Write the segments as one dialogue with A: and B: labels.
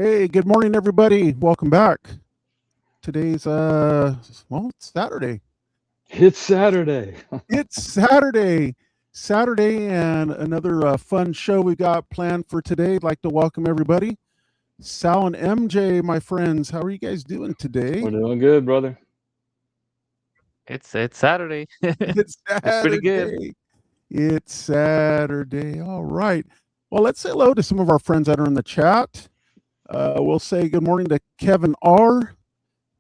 A: Hey, good morning, everybody. Welcome back. Today's it's Saturday.
B: It's Saturday.
A: It's Saturday. Saturday, and another fun show we got planned for today. I'd like to welcome everybody. Sal and MJ, my friends. How are you guys doing
B: We're
A: today?
B: doing good, brother.
C: It's Saturday.
A: It's
C: It's pretty good.
A: Saturday. It's Saturday. All right. Well, let's say hello to some of our friends that are in the chat. We'll say good morning to Kevin R.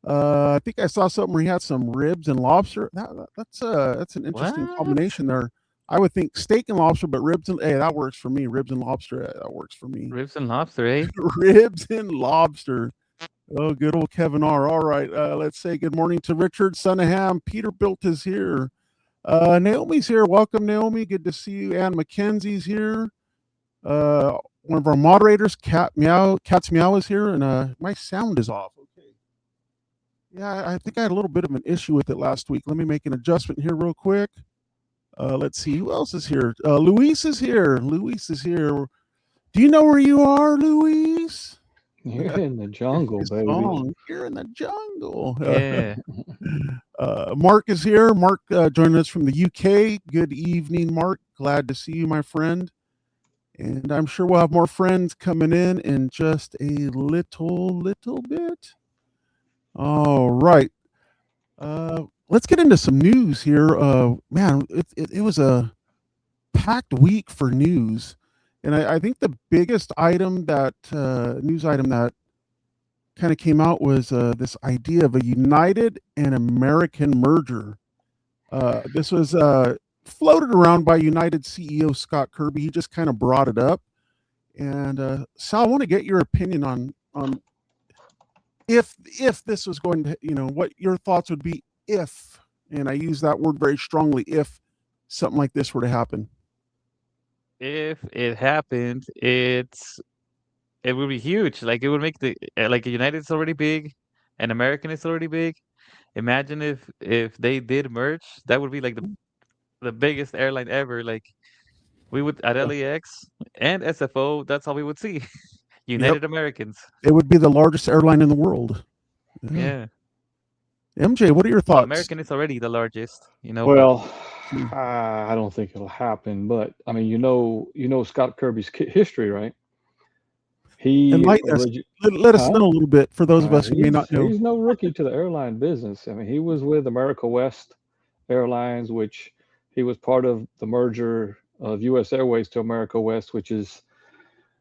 A: I think I saw something where he had some ribs and lobster. That's an interesting
C: What?
A: combination there. I would think steak and lobster, but ribs and hey, that works for me. Ribs and lobster, that works for me.
C: Ribs and lobster, eh?
A: Ribs and lobster. Oh, good old Kevin R. All right, let's say good morning to Richard Sunaham. Peter Built is here. Naomi's here. Welcome, Naomi. Good to see you. Ann McKenzie's here. One of our moderators, Cat's Meow is here, and my sound is off. Okay. Yeah, I think I had a little bit of an issue with it last week. Let me make an adjustment here real quick. Let's see who else is here. Luis is here. Luis is here. Do you know where you are, Luis?
B: You're in the jungle, baby.
A: Oh, you're in the jungle.
C: Yeah.
A: Mark is here. Mark joining us from the UK. Good evening, Mark. Glad to see you, my friend. And I'm sure we'll have more friends coming in just a little bit. All right. Let's get into some news here. Man, it was a packed week for news. And I think the biggest item news item that kind of came out was this idea of a United and American merger. This was floated around by United CEO Scott Kirby. He just kind of brought it up. And Sal, I want to get your opinion on if this was going to, what your thoughts would be if, and I use that word very strongly, if something like this were to happen.
C: If it happened, it would be huge. Like it would make the like United's already big, and American is already big. Imagine if they did merge, that would be like the biggest airline ever. Like we would at LAX and SFO, that's all we would see.
A: Yep.
C: United Americans.
A: It would be the largest airline in the world.
C: Yeah.
A: MJ, what are your
C: Well,
A: thoughts?
C: American is already the largest, but
B: Well, I don't think it'll happen, but I mean, you know Scott Kirby's history, right? He
A: Enlighten us. Let us know a little bit for those of us who may not know.
B: He's no rookie to the airline business. I mean, he was with America West Airlines, which he was part of the merger of U.S. Airways to America West, which is,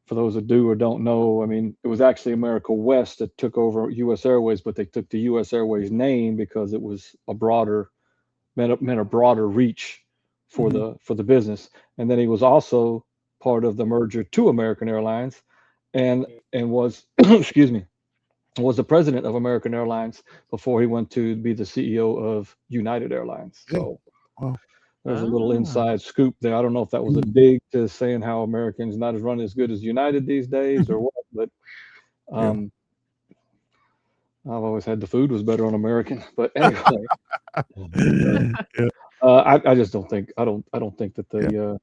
B: for those that do or don't know, I mean, it was actually America West that took over U.S. Airways, but they took the U.S. Airways name because it was meant a broader reach for the business. And then he was also part of the merger to American Airlines, and was excuse me, was the president of American Airlines before he went to be the CEO of United Airlines. So there's a little inside scoop there. I don't know if that was a dig to saying how American's not as run as good as United these days or what, but I've always had the food was better on American. But anyway, I just don't think I don't think that that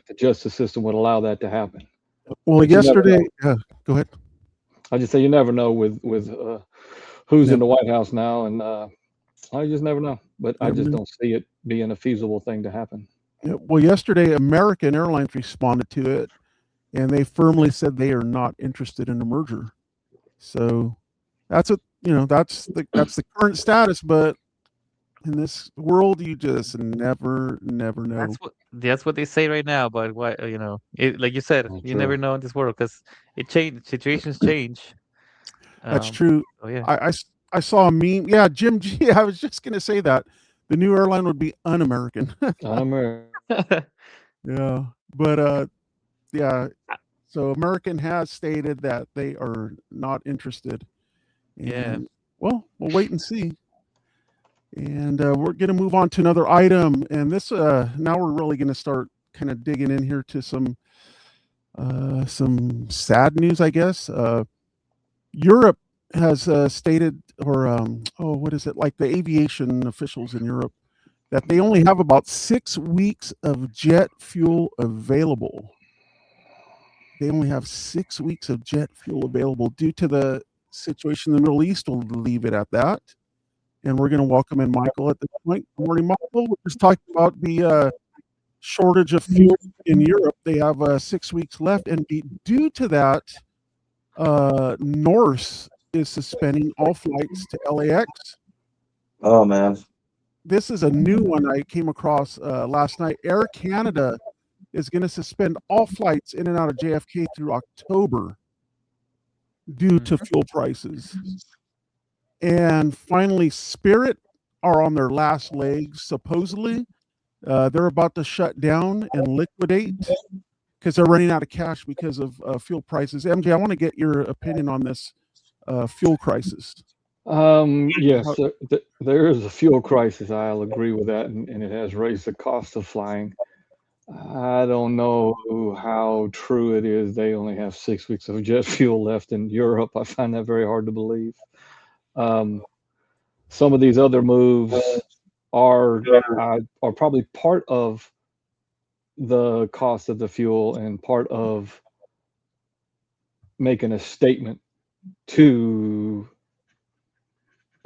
B: the justice system would allow that to happen.
A: Well,
B: But
A: yesterday, go ahead.
B: I just say you never know with who's in the White House now, and I just never know. But I just don't see it being a feasible thing to happen.
A: Yeah, well, yesterday, American Airlines responded to it, and they firmly said they are not interested in a merger. So that's that's the current status. But in this world, you just never know.
C: That's what they say right now. But why, like you said, you never know in this world because situations change.
A: That's true.
C: Oh yeah.
A: I saw a meme. Yeah, Jim G. I was just gonna say that the new airline would be un-American.
B: Un-American.
A: Yeah, but yeah. So American has stated that they are not interested. And,
C: yeah.
A: Well, we'll wait and see. And we're going to move on to another item. And this now we're really going to start kind of digging in here to some sad news, I guess. Europe has stated, or what is it, like the aviation officials in Europe, that they only have about 6 weeks of jet fuel available. they only have 6 weeks of jet fuel available due to the situation in the Middle East. We'll leave it at that. And we're going to welcome in Michael at this point. Good morning, Michael. We're just talking about the shortage of fuel in Europe. They have 6 weeks left. And due to that, Norse is suspending all flights to LAX.
D: Oh, man.
A: This is a new one I came across last night. Air Canada is going to suspend all flights in and out of JFK through October due to fuel prices. And finally, Spirit are on their last legs, supposedly. They're about to shut down and liquidate because they're running out of cash because of fuel prices. MJ, I want to get your opinion on this fuel crisis.
B: Yes, there is a fuel crisis. I'll agree with that, and it has raised the cost of flying. I don't know how true it is. They only have 6 weeks of jet fuel left in Europe. I find that very hard to believe. Some of these other moves are probably part of the cost of the fuel and part of making a statement to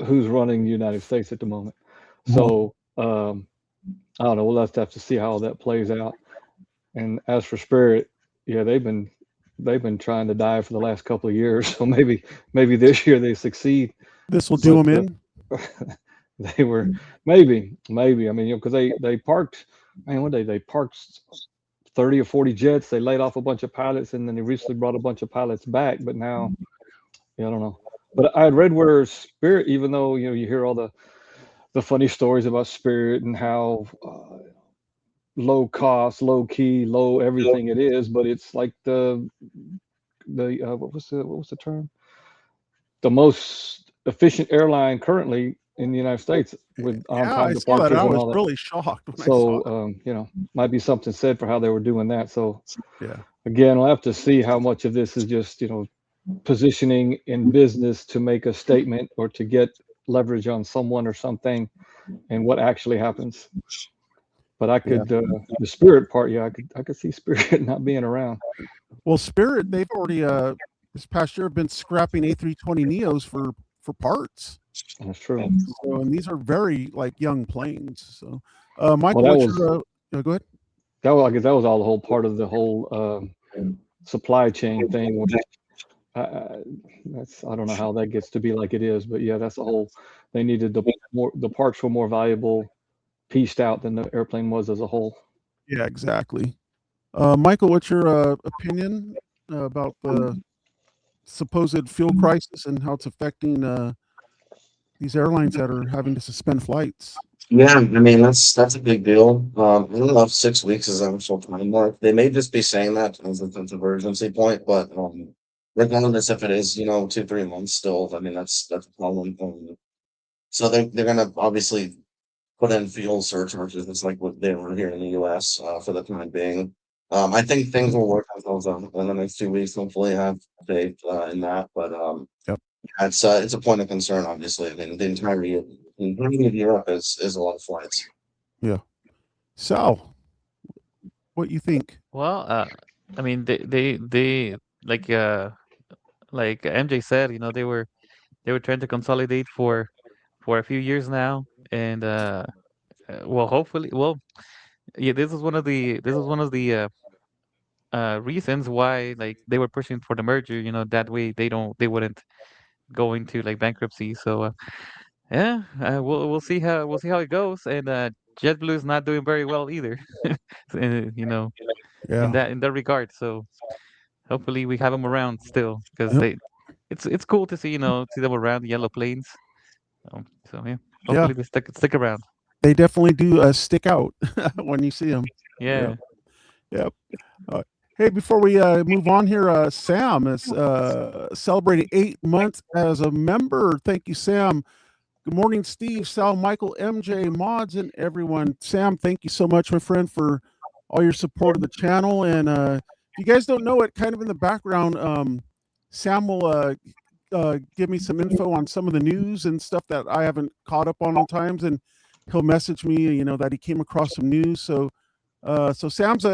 B: who's running the United States at the moment. So I don't know. We'll have to see how that plays out. And as for Spirit, yeah, they've been trying to die for the last couple of years. So maybe this year they succeed.
A: This will do them in.
B: They were maybe. I mean, because they parked. Man, one day they parked 30 or 40 jets. They laid off a bunch of pilots, and then they recently brought a bunch of pilots back. But now, yeah, I don't know. But I had read where Spirit, even though you hear all the funny stories about Spirit and how low cost, low key, low everything it is, but it's like the what was the term? The most efficient airline currently in the United States with on-time departures and all that.
A: I was really shocked when
B: so,
A: I saw it.
B: Might be something said for how they were doing that. So,
A: yeah.
B: Again, we'll have to see how much of this is just positioning in business to make a statement or to get leverage on someone or something, and what actually happens. But I could the Spirit part, I could see Spirit not being around.
A: Well, Spirit, they've already this past year been scrapping A320neos for parts.
B: That's true.
A: So, and these are very young planes. So, Michael, go ahead.
B: I guess that was all the whole part of the whole supply chain thing. Which, I don't know how that gets to be like it is, but yeah, that's the whole. They needed the parts were more valuable, pieced out than the airplane was as a whole.
A: Yeah, exactly. Michael, what's your opinion about the supposed fuel crisis and how it's affecting these airlines that are having to suspend flights?
D: Yeah, I mean that's a big deal. I don't know if 6 weeks is actual time mark. They may just be saying that as a sense of urgency point, but regardless if it is 2-3 months still, I mean that's a problem. So they're gonna obviously put in fuel surcharges. It's like what they were here in the U.S. For the time being. I think things will work themselves out in the next 2 weeks. Hopefully, have faith in that. But it's a point of concern. Obviously, I mean the entirety of Europe is a lot of flights.
A: Yeah. Sal, what you think?
C: Well, I mean, they like MJ said, they were trying to consolidate for a few years now, and well, hopefully, yeah, this is one of the reasons why they were pushing for the merger. That way they wouldn't go into bankruptcy. So yeah, we'll see how it goes. And JetBlue is not doing very well either. In that regard. So hopefully we have them around still, because it's cool to see see them around, the yellow planes. So yeah, hopefully they stick around.
A: They definitely do stick out when you see them.
C: Yeah.
A: Yep. Hey, before we move on here, Sam is celebrating 8 months as a member. Thank you, Sam. Good morning, Steve, Sal, Michael, MJ, mods, and everyone. Sam, thank you so much, my friend, for all your support of the channel. And if you guys don't know it, kind of in the background, Sam will give me some info on some of the news and stuff that I haven't caught up on times, and he'll message me, that he came across some news. So Sam's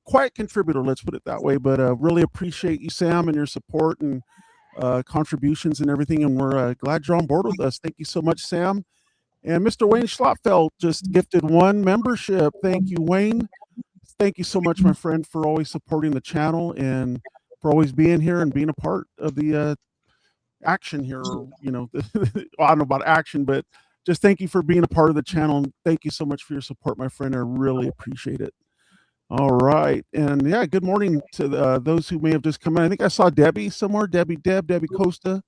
A: quiet contributor, let's put it that way, but really appreciate you, Sam, and your support and contributions and everything. And we're glad you're on board with us. Thank you so much, Sam. And Mr. Wayne Schlotfeld just gifted 1 membership. Thank you, Wayne. Thank you so much, my friend, for always supporting the channel and for always being here and being a part of the action here. You know, well, I don't know about action, but just thank you for being a part of the channel. And thank you so much for your support, my friend. I really appreciate it. All right. And yeah, good morning to those who may have just come in. I think I saw Debbie somewhere, Debbie Costa.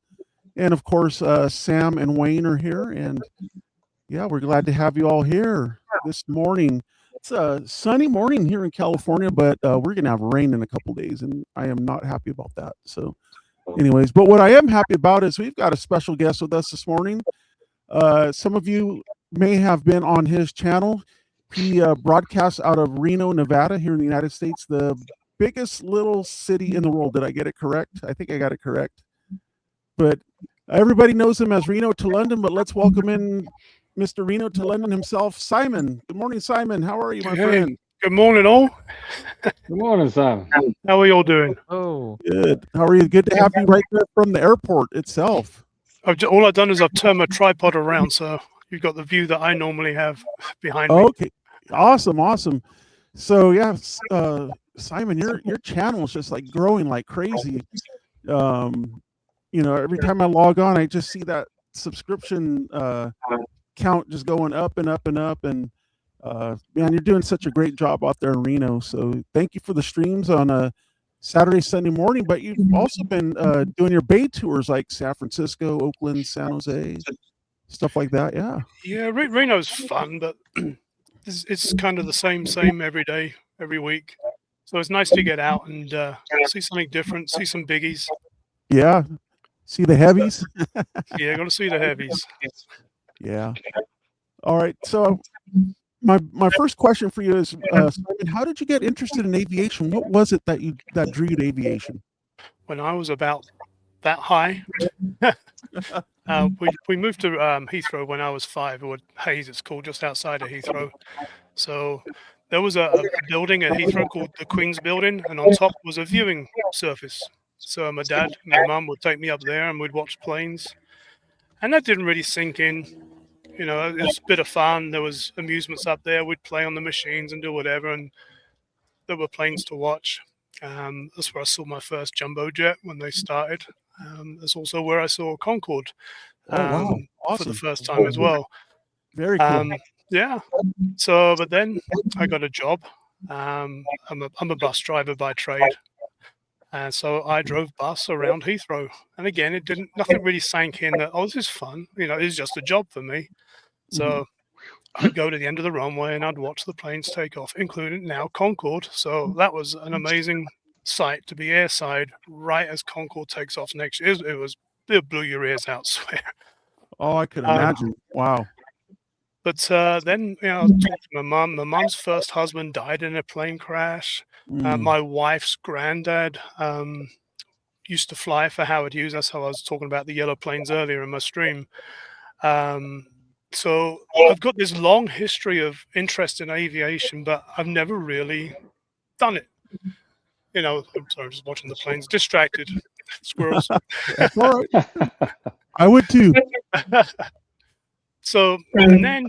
A: And of course, Sam and Wayne are here. And yeah, we're glad to have you all here this morning. It's a sunny morning here in California, but we're going to have rain in a couple days, and I am not happy about that. So anyways, but what I am happy about is we've got a special guest with us this morning. Some of you may have been on his channel. He broadcasts out of Reno, Nevada, here in the United States, the biggest little city in the world. Did I get it correct? I think I got it correct. But everybody knows him as Reno to London, but let's welcome in Mr. Reno to London himself, Simon. Good morning, Simon. How are you, my friend?
E: Good morning, all.
B: Good morning, Simon.
E: How are you all doing?
C: Oh,
A: Good. How are you? Good to have you right there from the airport itself.
E: All I've done is I've turned my tripod around, so you've got the view that I normally have behind me.
A: Okay. Awesome. So yeah, Simon, your channel is just like growing like crazy. You know, every time I log on, I just see that subscription count just going up and up and up. And man, you're doing such a great job out there in Reno. So thank you for the streams on a Saturday, Sunday morning. But you've also been doing your bay tours like San Francisco, Oakland, San Jose, stuff like that.
E: Yeah, Reno's fun, but it's kind of the same every day, every week. So it's nice to get out and see something different, see some biggies.
A: Yeah. See the heavies.
E: Yeah, got to see the heavies.
A: Yeah. All right. So my first question for you is, Simon, how did you get interested in aviation? What was it that drew you to aviation?
E: When I was about that high, we moved to Heathrow when I was 5, or Hayes it's called, just outside of Heathrow. So there was a building at Heathrow called the Queen's Building, and on top was a viewing surface. So my dad and my mum would take me up there and we'd watch planes. And that didn't really sink in. You know, it was a bit of fun. There was amusements up there. We'd play on the machines and do whatever. And there were planes to watch. That's where I saw my first jumbo jet when they started. That's also where I saw Concorde
A: Awesome.
E: for the first time as well.
A: Very cool.
E: Yeah. So, but then I got a job. I'm a bus driver by trade. And so I drove bus around Heathrow. And again, nothing really sank in that, oh, this is fun. You know, it's just a job for me. So I'd go to the end of the runway and I'd watch the planes take off, including now Concorde. So that was an amazing sight to be airside right as Concorde takes off next year. It blew your ears out, I swear.
A: Oh, I could imagine. Wow.
E: But then, you know, I was talking to my mum. My mum's first husband died in a plane crash. My wife's granddad used to fly for Howard Hughes. That's how I was talking about the yellow planes earlier in my stream. So I've got this long history of interest in aviation, but I've never really done it. You know, I'm sorry, I'm just watching the planes. Distracted. Squirrels.
A: That's all right. I would too.
E: So, and then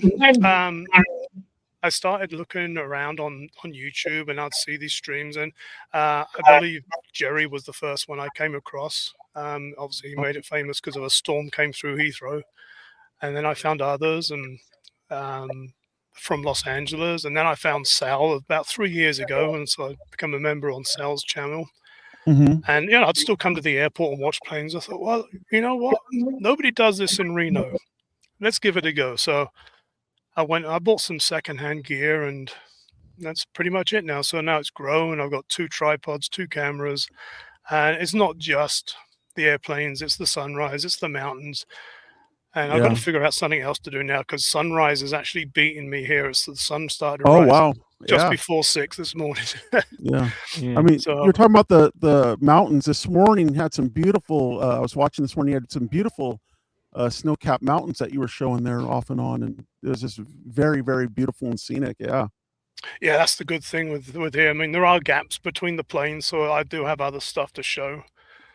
E: I started looking around on YouTube, and I'd see these streams, and I believe Jerry was the first one I came across. Obviously, he made it famous because of a storm came through Heathrow, and then I found others, and from Los Angeles, and then I found Sal about 3 years ago, and so I became a member on Sal's channel. And you know, I'd still come to the airport and watch planes. I thought, well, you know what? Nobody does this in Reno. Let's give it a go. So I bought some secondhand gear, and that's pretty much it now. So now it's grown. I've got 2 tripods, 2 cameras, and it's not just the airplanes, it's the sunrise, it's the mountains. And I've got to figure out something else to do now, because sunrise is actually beating me here. It's the sun started to rise
A: wow.
E: just before 6 this morning.
A: Yeah. I mean, you're talking about the mountains. This morning had some beautiful, I was watching this morning, you had some beautiful snow-capped mountains that you were showing there off and on, and it was just very, very beautiful and scenic. Yeah.
E: Yeah, that's the good thing with here. I mean, there are gaps between the planes, so I do have other stuff to show.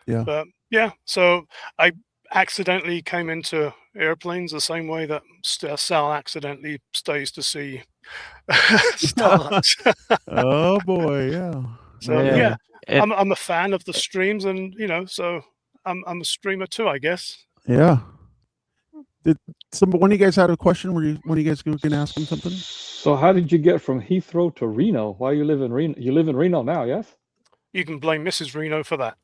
A: Yeah.
E: But yeah, so I accidentally came into airplanes the same way that Sal accidentally stays to see Starlux.
A: Oh boy, yeah.
E: So
C: Yeah.
E: yeah,
C: And
E: I'm a fan of the streams, and so I'm a streamer too, I guess.
A: Yeah. Did one of you guys had a question? One of you guys going to ask him something?
B: So how did you get from Heathrow to Reno? Why you live in Reno? You live in Reno now, yes?
E: You can blame Mrs. Reno for that.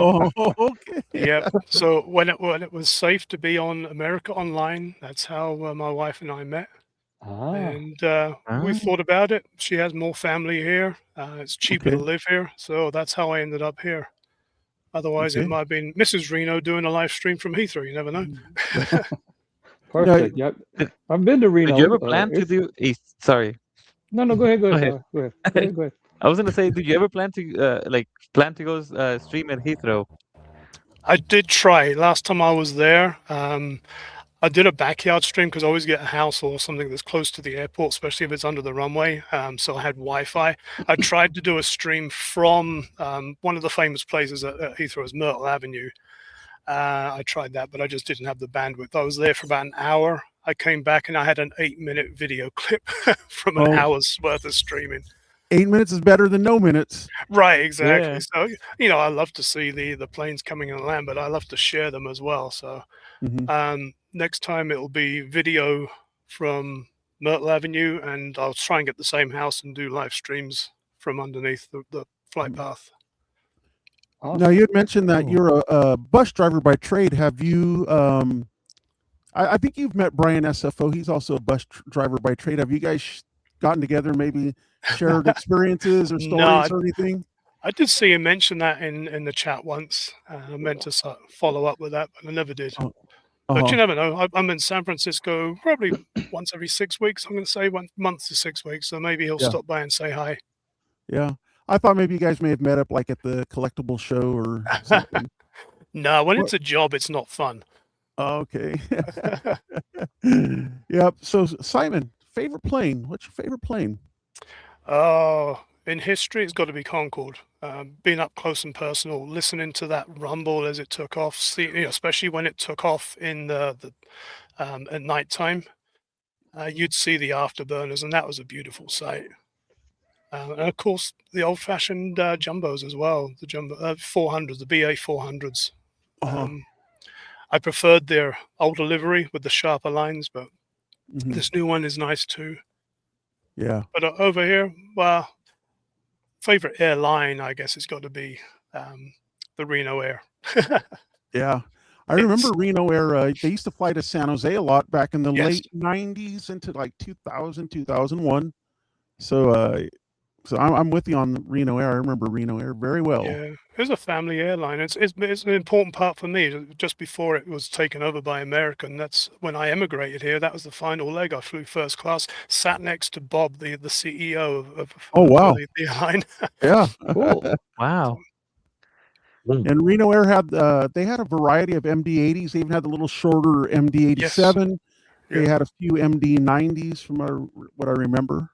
A: Oh, okay.
E: Yep. So when it was safe to be on America Online, that's how my wife and I met.
B: Ah,
E: And we
C: Ah.
E: thought about it. She has more family here. It's cheaper to
A: Okay.
E: live here, so that's how I ended up here. Otherwise, it
A: Okay.
E: might have been Mrs. Reno doing a live stream from Heathrow. You never know.
B: perfect. Yep. I've been to Reno.
C: did you ever plan to
B: It's
C: do a sorry.
B: no, go ahead,
C: Go ahead.
B: Sarah. Go ahead. Go ahead.
C: I was gonna say, did you ever plan to go stream at Heathrow?
E: I did try last time I was there. I did a backyard stream because I always get a house or something that's close to the airport, especially if it's under the runway. So I had Wi-Fi. I tried to do a stream from one of the famous places at Heathrow is Myrtle Avenue. I tried that, but I just didn't have the bandwidth. I was there for about an hour. I came back and I had an 8-minute video clip from an hour's worth of streaming.
A: 8 minutes is better than no minutes.
E: Right, exactly.
C: Yeah.
E: So I love to see the planes coming in land, but I love to share them as well. So next time it'll be video from Myrtle Avenue, and I'll try and get the same house and do live streams from underneath the flight path.
B: Awesome.
A: Now you had mentioned that
B: Cool.
A: you're a bus driver by trade. Have you? I think you've met Brian SFO. He's also a bus driver by trade. Have you guys gotten together, maybe shared experiences or stories or anything?
E: I did see him mention that in the chat once. I meant to follow up with that, but I never did. But you never know. I'm in San Francisco probably once every 6 weeks. I'm going to say 1 month to 6 weeks. So maybe he'll stop by and say hi.
A: Yeah. I thought maybe you guys may have met up like at the collectible show or something.
E: No, when it's a job, it's not fun.
A: Okay. Yep. So Simon, favorite plane? What's your favorite plane?
E: Oh, in history, it's got to be Concorde. Being up close and personal, listening to that rumble as it took off, especially when it took off in at nighttime, you'd see the afterburners, and that was a beautiful sight. And of course, the old-fashioned jumbos as well, the jumbo 400s, the BA 400s. I preferred their older livery with the sharper lines, but this new one is nice too.
A: Yeah.
E: But over here, well, favorite airline, I guess it's got to be the Reno Air.
A: Yeah. I remember Reno Air. They used to fly to San Jose a lot back in the late 90s into like 2000, 2001. So I'm with you on Reno Air. I remember Reno Air very well.
E: Yeah, it's a family airline. It's an important part for me. Just before it was taken over by American, that's when I emigrated here. That was the final leg. I flew first class, sat next to Bob, the CEO of the airline.
A: Yeah.
B: Cool.
C: Wow.
A: And Reno Air had they had a variety of MD-80s. They even had the little shorter MD-87.
E: Yes.
A: They had a few MD-90s from what I remember.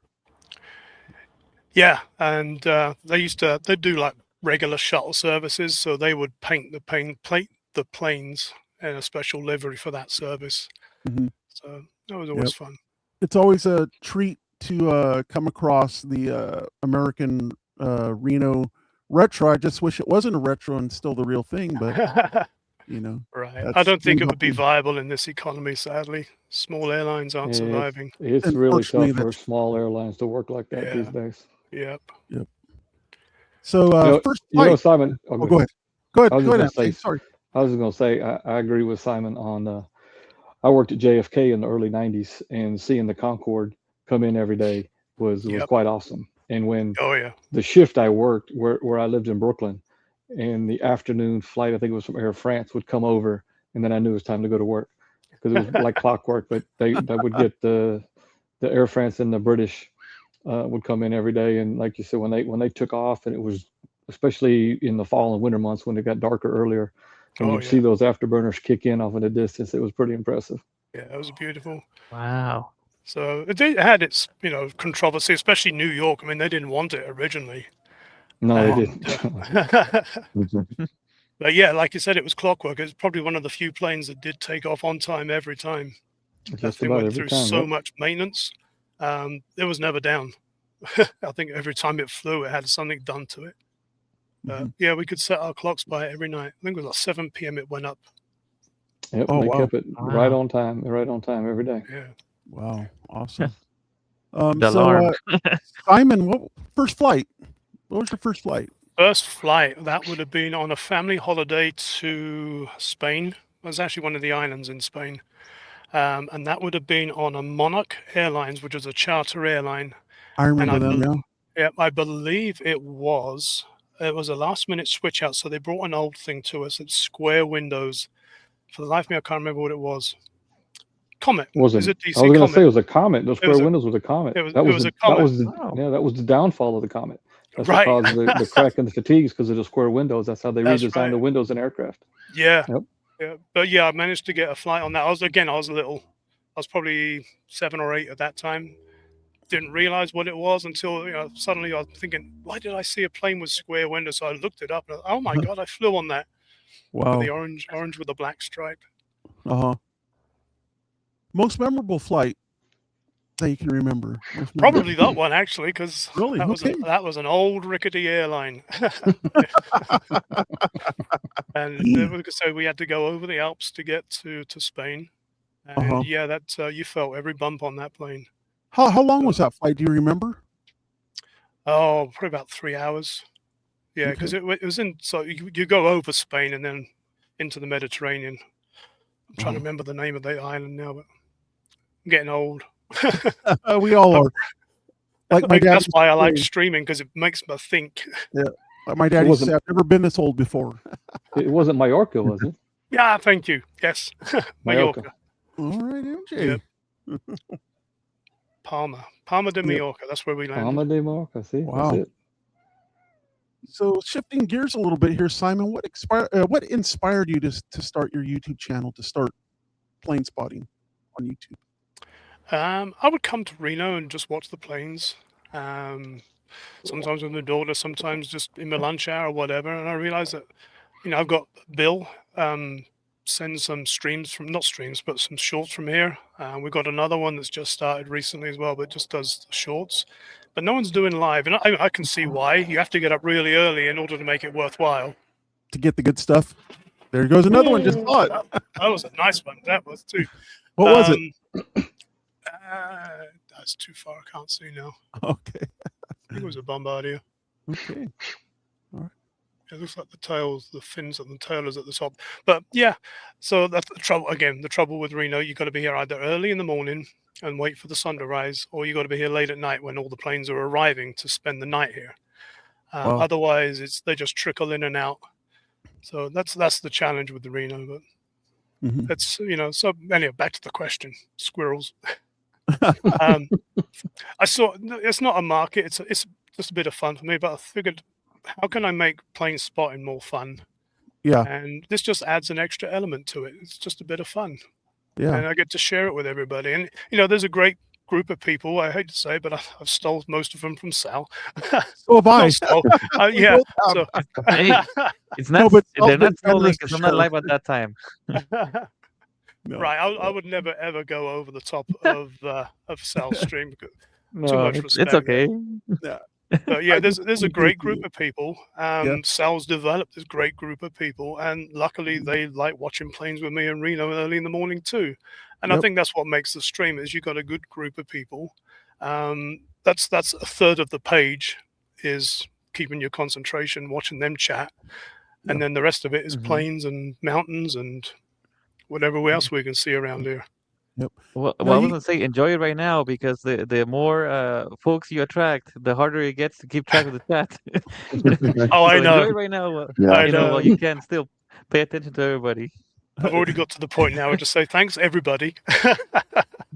E: Yeah, and they'd do like regular shuttle services, so they would paint the planes in a special livery for that service. So that was always fun.
A: It's always a treat to come across the American Reno retro. I just wish it wasn't a retro and still the real thing, but
E: right. I don't think it would be viable in this economy, sadly. Small airlines aren't surviving.
B: It's really tough for small airlines to work like that these days.
E: Yep.
A: So first flight.
B: Simon.
A: Go ahead. Go ahead.
B: Sorry. I was going to say I agree with Simon on. I worked at JFK in the early '90s, and seeing the Concorde come in every day was quite awesome. And when the shift I worked, where I lived in Brooklyn, and the afternoon flight, I think it was from Air France, would come over, and then I knew it was time to go to work because it was like clockwork. But they would get the Air France and the British would come in every day, and like you said, when they took off, and it was especially in the fall and winter months when it got darker earlier, and you'd see those afterburners kick in off in the distance. It was pretty impressive.
E: Yeah, it was beautiful.
C: Wow.
E: So it had its, controversy, especially New York. I mean, they didn't want it originally.
B: No, they
E: And,
B: didn't.
E: but yeah, like you said, it was clockwork. It's probably one of the few planes that did take off on time every time. That
B: Just
E: thing
B: about
E: went
B: every
E: through
B: time.
E: so
B: Yep.
E: much maintenance. It was never down. I think every time it flew, it had something done to it. Yeah, we could set our clocks by it every night. I think it was like 7 p.m. it went up.
B: Yep,
A: Oh,
B: they
A: wow.
B: kept it right on time, every day.
E: Yeah.
A: Wow, awesome.
C: The alarm.
A: Simon, what first flight? What was your first flight?
E: First flight, that would have been on a family holiday to Spain. It was actually one of the islands in Spain. And that would have been on a Monarch Airlines, which is a charter airline.
A: I remember them, yeah.
E: Yeah, I believe it was a last minute switch out. So they brought an old thing to us. It's square windows. For the life of me, I can't remember what it was. Comet.
B: Was
E: it
B: it?
E: DC
B: I was going to
E: Comet?
B: say it was a Comet. Those square
E: was a-
B: windows was a Comet.
E: it was
B: that was
E: a Comet.
B: that was the downfall of the Comet. That's
E: Right.
B: what caused the crack and the fatigues because of the square windows. That's how they
E: That's
B: redesigned
E: right.
B: the windows in aircraft.
E: Yeah.
B: Yep.
E: Yeah. But yeah, I managed to get a flight on that. I was little. I was probably 7 or 8 at that time. Didn't realize what it was until suddenly I was thinking, why did I see a plane with square windows? So I looked it up and oh my god, I flew on that.
A: Wow.
E: The orange with the black stripe.
A: Most memorable flight that you can remember?
E: Probably that one actually, because
A: really?
E: that was an old rickety airline. And so we had to go over the Alps to get to Spain. And yeah, that you felt every bump on that plane.
A: How long was that flight? Do you remember?
E: Oh, probably about 3 hours. Yeah, because it was in. So you go over Spain and then into the Mediterranean. I'm trying to remember the name of the island now, but I'm getting old.
A: We all are. Like my dad.
E: That's why I like streaming, because it makes me think.
A: Yeah, my dad used to say, I've never been this old before.
B: It wasn't Mallorca, was it?
E: Yeah, thank you. Yes, Mallorca.
A: All right, MJ.
E: Yep. Palma de Mallorca. That's where we landed.
B: Palma de Mallorca. See,
A: wow.
B: That's it.
A: So shifting gears a little bit here, Simon, what inspired you to start your YouTube channel, to start plane spotting on YouTube?
E: I would come to Reno and just watch the planes. Sometimes with my daughter, sometimes just in my lunch hour or whatever. And I realized that, I've got Bill send some not streams, but some shorts from here. We've got another one that's just started recently as well, but just does shorts. But no one's doing live. And I can see why. You have to get up really early in order to make it worthwhile.
A: To get the good stuff. There goes another one. Just saw it.
E: That was a nice one. That was too.
A: What was it?
E: That's too far. I can't see now.
A: Okay.
E: I think it was a Bombardier.
A: Okay. All right.
E: It looks like the fins and the tail is at the top. But yeah, so that's the trouble. Again, the trouble with Reno, you got to be here either early in the morning and wait for the sun to rise, or you got to be here late at night when all the planes are arriving to spend the night here.
A: Wow.
E: Otherwise, they just trickle in and out. So that's the challenge with the Reno. But it's So anyway, back to the question: squirrels. I saw it's not a market. It's just a bit of fun for me. But I figured, how can I make plane spotting more fun?
A: Yeah.
E: And this just adds an extra element to it. It's just a bit of fun.
A: Yeah.
E: And I get to share it with everybody. And there's a great group of people. I hate to say, but I've stole most of them from Sal.
A: So have I.
E: Yeah. So,
C: hey, it's not.
A: No,
C: they're not stolen
A: generous
C: because
A: to
C: I'm not
A: share.
C: live at that time.
A: No.
E: Right. I would never ever go over the top of Sal's stream. Too
C: No,
E: much respect.
C: it's okay.
A: Yeah.
E: But yeah, there's a great group of people. Sal's developed this great group of people, and luckily they like watching planes with me in Reno early in the morning too. And I think that's what makes the stream is you got a good group of people. That's a third of the page is keeping your concentration, watching them chat, and then the rest of it is planes and mountains and whatever else we can see around here.
A: Yep.
C: Well, I was gonna say enjoy it right now because the more folks you attract, the harder it gets to keep track of the chat.
E: Oh, I know.
C: Enjoy it right now.
E: I know.
C: While you can still pay attention to everybody.
E: I've already got to the point now. I just say thanks, everybody.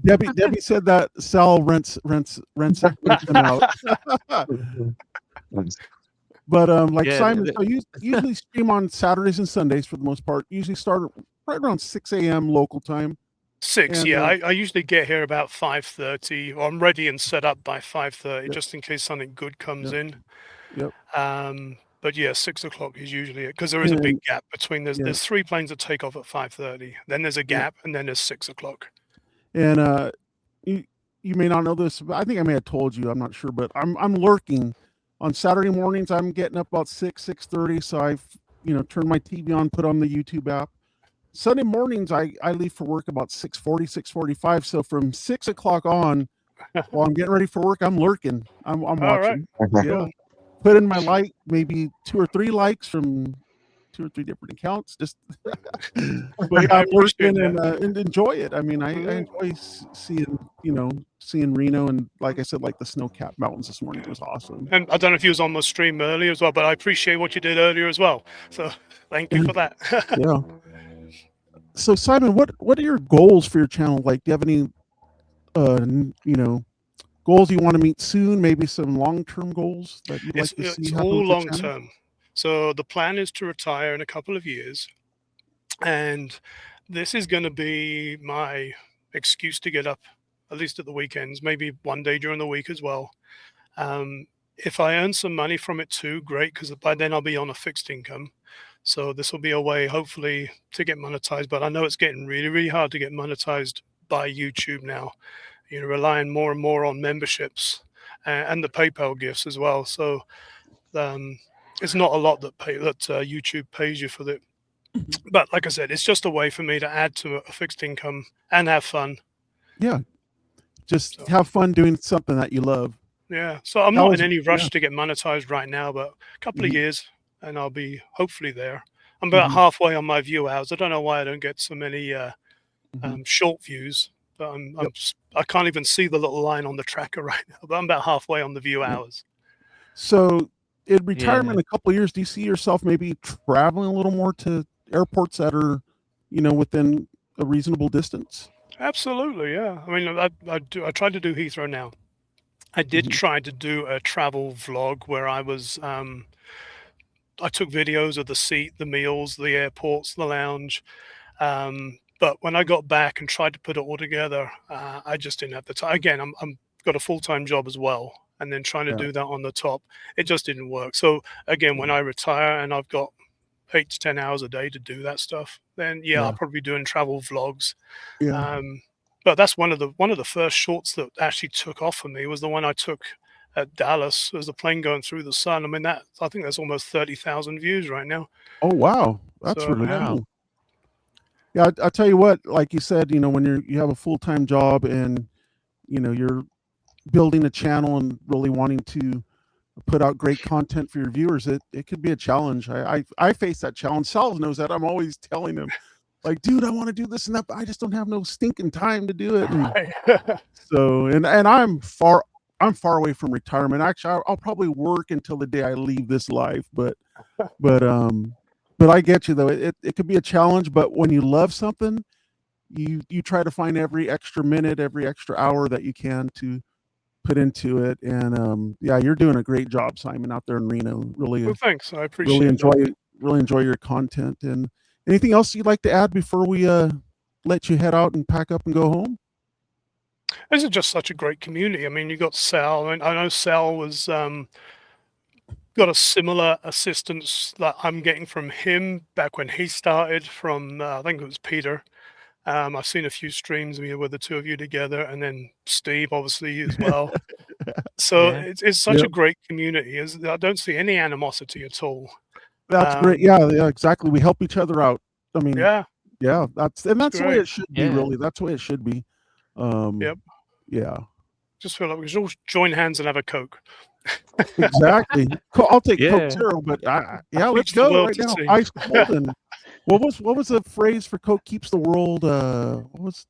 A: Debbie said that Sal rents them out. But like Simon, so you usually stream on Saturdays and Sundays for the most part. Usually start right around 6 a.m. local time.
E: 6,
A: And,
E: yeah. I usually get here about 5:30, or I'm ready and set up by 5:30,
A: Yep.
E: just in case something good comes
A: Yep.
E: in.
A: Yep.
E: But yeah, 6 o'clock is usually it, because there is a big
A: And
E: gap between.
A: yeah,
E: There's 3 planes that take off at 5:30. Then there's a
A: yeah.
E: gap, and then there's 6 o'clock.
A: And you may not know this, but I think I may have told you. I'm not sure, but I'm lurking on Saturday mornings. I'm getting up about 6:30, so I turn my TV on, put on the YouTube app. Sunday mornings I leave for work about 6:40, 6:45. So from 6 o'clock on, while I'm getting ready for work, I'm lurking. I'm
E: All right,
A: watching. Yeah.
E: cool.
A: Put in my like, maybe 2 or 3 likes from 2 or 3 different accounts. Just but yeah,
E: I
A: I'm
E: appreciate
A: working
E: that.
A: and enjoy it. I mean, I enjoy seeing Reno, and like I said, like the snow-capped mountains this morning was awesome.
E: And I don't know if you was on the stream earlier as well, but I appreciate what you did earlier as well. So thank you for that.
A: Yeah. So Simon, what are your goals for your channel? Like, do you have any goals you want to meet soon? Maybe some long-term goals that you'd like to see
E: It's
A: happen
E: all
A: with the
E: long
A: channel?
E: term. So the plan is to retire in a couple of years, and this is going to be my excuse to get up, at least at the weekends, maybe one day during the week as well. If I earn some money from it too, great, because by then I'll be on a fixed income. So this will be a way, hopefully, to get monetized. But I know it's getting really, really hard to get monetized by YouTube now. Relying more and more on memberships and the PayPal gifts as well. So it's not a lot that YouTube pays you for that. But like I said, it's just a way for me to add to a fixed income and have fun.
A: Yeah. Just have fun doing something that you love.
E: Yeah. So I'm
A: That
E: not
A: was-
E: in any rush
A: yeah.
E: to get monetized right now, but a couple of
A: Mhm.
E: years and I'll be hopefully there. I'm about
A: Mhm.
E: halfway on my view hours. I don't know why I don't get so many short views, but I can't even see the little line on the tracker right now, but I'm about halfway on the view
A: Yep.
E: hours.
A: So in retirement
C: Yeah.
A: in a couple of years, do you see yourself maybe traveling a little more to airports that are, within a reasonable distance?
E: Absolutely, yeah. I mean, I tried to do Heathrow now. I did
A: Mhm.
E: try to do a travel vlog where I took videos of the seat, the meals, the airports, the lounge. But when I got back and tried to put it all together, I just didn't have the time. Again, I'm got a full-time job as well, and then trying to
A: Yeah.
E: do that on the top, it just didn't work. So again, when I retire and I've got 8 to 10 hours a day to do that stuff, then yeah, I'll
A: Yeah.
E: probably be doing travel vlogs.
A: Yeah.
E: But that's one of the first shorts that actually took off for me was the one I took at Dallas. There's a plane going through the sun. I mean, I think that's almost 30,000 views right now.
A: Oh, wow. That's
E: So
A: really
E: yeah,
C: Wow.
A: cool. Yeah, I'll tell you what, like you said, when you have a full-time job and, you're building a channel and really wanting to put out great content for your viewers, it could be a challenge. I face that challenge. Sal knows that. I'm always telling him, like, dude, I want to do this and that, but I just don't have no stinking time to do it. And
E: right.
A: so, and I'm far away from retirement. Actually, I'll probably work until the day I leave this life. But I get you though. It could be a challenge, but when you love something, you try to find every extra minute, every extra hour that you can to put into it. And yeah, you're doing a great job, Simon, out there in Reno. Really,
E: Well, thanks. I
A: really
E: appreciate
A: enjoy your content. And anything else you'd like to add before we let you head out and pack up and go home?
E: This is just such a great community. I mean, you got Sal, and I know Sal was got a similar assistance that I'm getting from him back when he started from I think it was Peter. I've seen a few streams with the two of you together, and then Steve, obviously, as well. So
C: Yeah.
E: it's such a
A: Yep.
E: great community. I don't see any animosity at all.
A: That's great. Yeah, exactly. We help each other out. I mean,
E: Yeah,
A: yeah, that's the way
E: great.
A: it should be.
C: Yeah.
A: Really, that's the way it should be.
E: Yep.
A: Yeah,
E: Just feel like we should all join hands and have a Coke.
A: exactly. I'll take
C: Yeah.
A: Coke Zero, but yeah, let's
E: Keeps the
A: go
E: world
A: right
E: to
A: now.
E: see.
A: Ice cold. And what was the phrase for Coke keeps the world?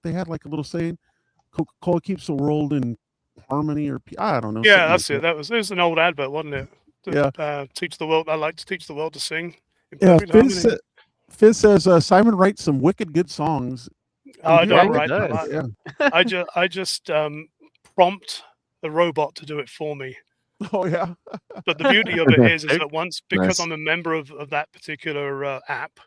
A: They had like a little saying, Coca-Cola keeps the world in harmony, or I don't know.
E: Yeah,
A: something
E: that's
A: like
E: it. It was an old advert, wasn't it?
A: Yeah.
E: Teach the world. I like to teach the world to sing in
A: Yeah,
E: perfect harmony.
A: Fizz says Simon writes some wicked good songs.
E: I
A: You
E: don't
C: he
E: write them.
C: does.
A: Yeah.
E: I just prompt the robot to do it for me.
A: Oh yeah.
E: But the beauty of it is
C: Very
E: that once, because
D: Nice.
E: I'm a member of that particular app,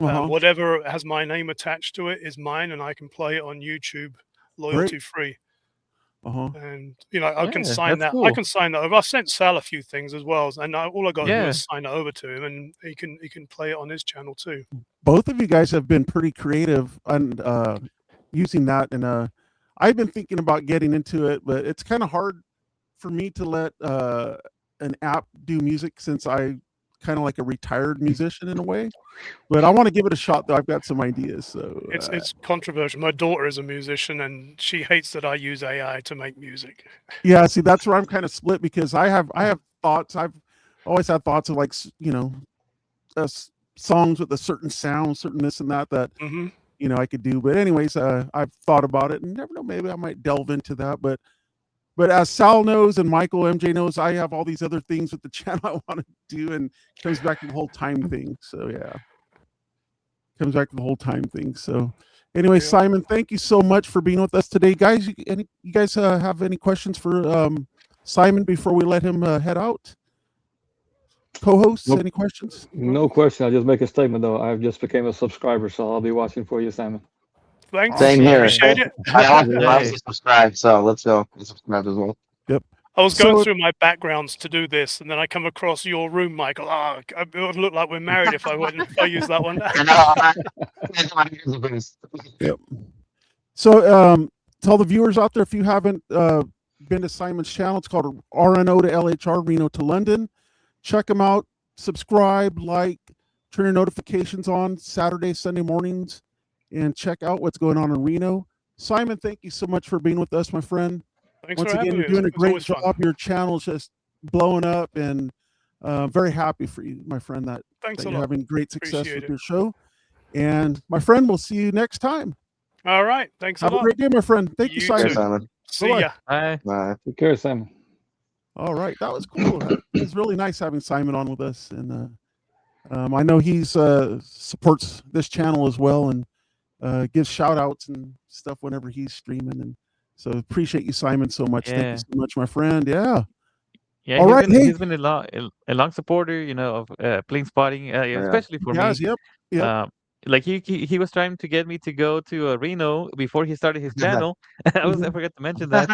E: Whatever has my name attached to it is mine, and I can play it on YouTube loyalty free. And I can sign that.
C: Cool.
E: I can sign that over. I've sent Sal a few things as well, and all I got to do is sign it over to him, and he can play it on his channel too.
A: Both of you guys have been pretty creative on using that, and I've been thinking about getting into it, but it's kind of hard for me to let an app do music since I kind of like a retired musician in a way. But I want to give it a shot, though. I've got some ideas. So
E: it's controversial. My daughter is a musician, and she hates that I use AI to make music.
A: Yeah, see, that's where I'm kind of split, because I have thoughts. I've always had thoughts of, like, songs with a certain sound, certain this and that I could do. But anyways, I've thought about it, and never know, maybe I might delve into that. But as Sal knows, and Michael, MJ knows, I have all these other things with the channel I want to do, and it comes back to the whole time thing. So yeah, comes back to the whole time thing. So anyway, Simon, thank you so much for being with us today, guys. You guys have any questions for Simon before we let him head out? Co-hosts, any questions?
B: No question. I'll just make a statement, though. I've just became a subscriber, so I'll be watching for you, Simon.
E: Thanks.
D: Same here.
E: Appreciate it.
D: I also subscribe, so let's go. Subscribe as well.
A: Yep.
E: I was going through my backgrounds to do this, and then I come across your room, Michael. It would look like we're married if I use that one.
A: Yep. So to all the viewers out there, if you haven't been to Simon's channel, it's called RNO to LHR, Reno to London. Check them out. Subscribe, like, turn your notifications on Saturday, Sunday mornings, and check out what's going on in Reno. Simon, thank you so much for being with us, my friend.
E: Thanks
A: Once
E: for
A: again,
E: having
A: you're
E: me.
A: doing a
E: It's
A: great
E: always
A: job.
E: fun.
A: Your channel's just blowing up, and very happy for you, my friend, that
E: Thanks a
A: you're
E: lot.
A: having great success
E: Appreciate
A: with
E: it.
A: your show. And my friend, we'll see you next time.
E: All right. Thanks a
A: Have a
E: lot.
A: great day, my friend. Thank you,
E: You
A: Simon.
E: too.
D: Simon.
E: See
A: Bye-bye.
E: ya.
C: Bye.
D: Bye.
B: Take care, Simon.
A: All right, that was cool. It was really nice having Simon on with us, and I know he's supports this channel as well, and gives shout outs and stuff whenever he's streaming. And so appreciate you, Simon, so much. Thank you so much, my friend. Yeah.
C: Yeah,
A: All right,
C: he's been a long supporter, of plane spotting, especially for me.
A: Yep.
C: Like he was trying to get me to go to Reno before he started his channel. I forgot to mention that.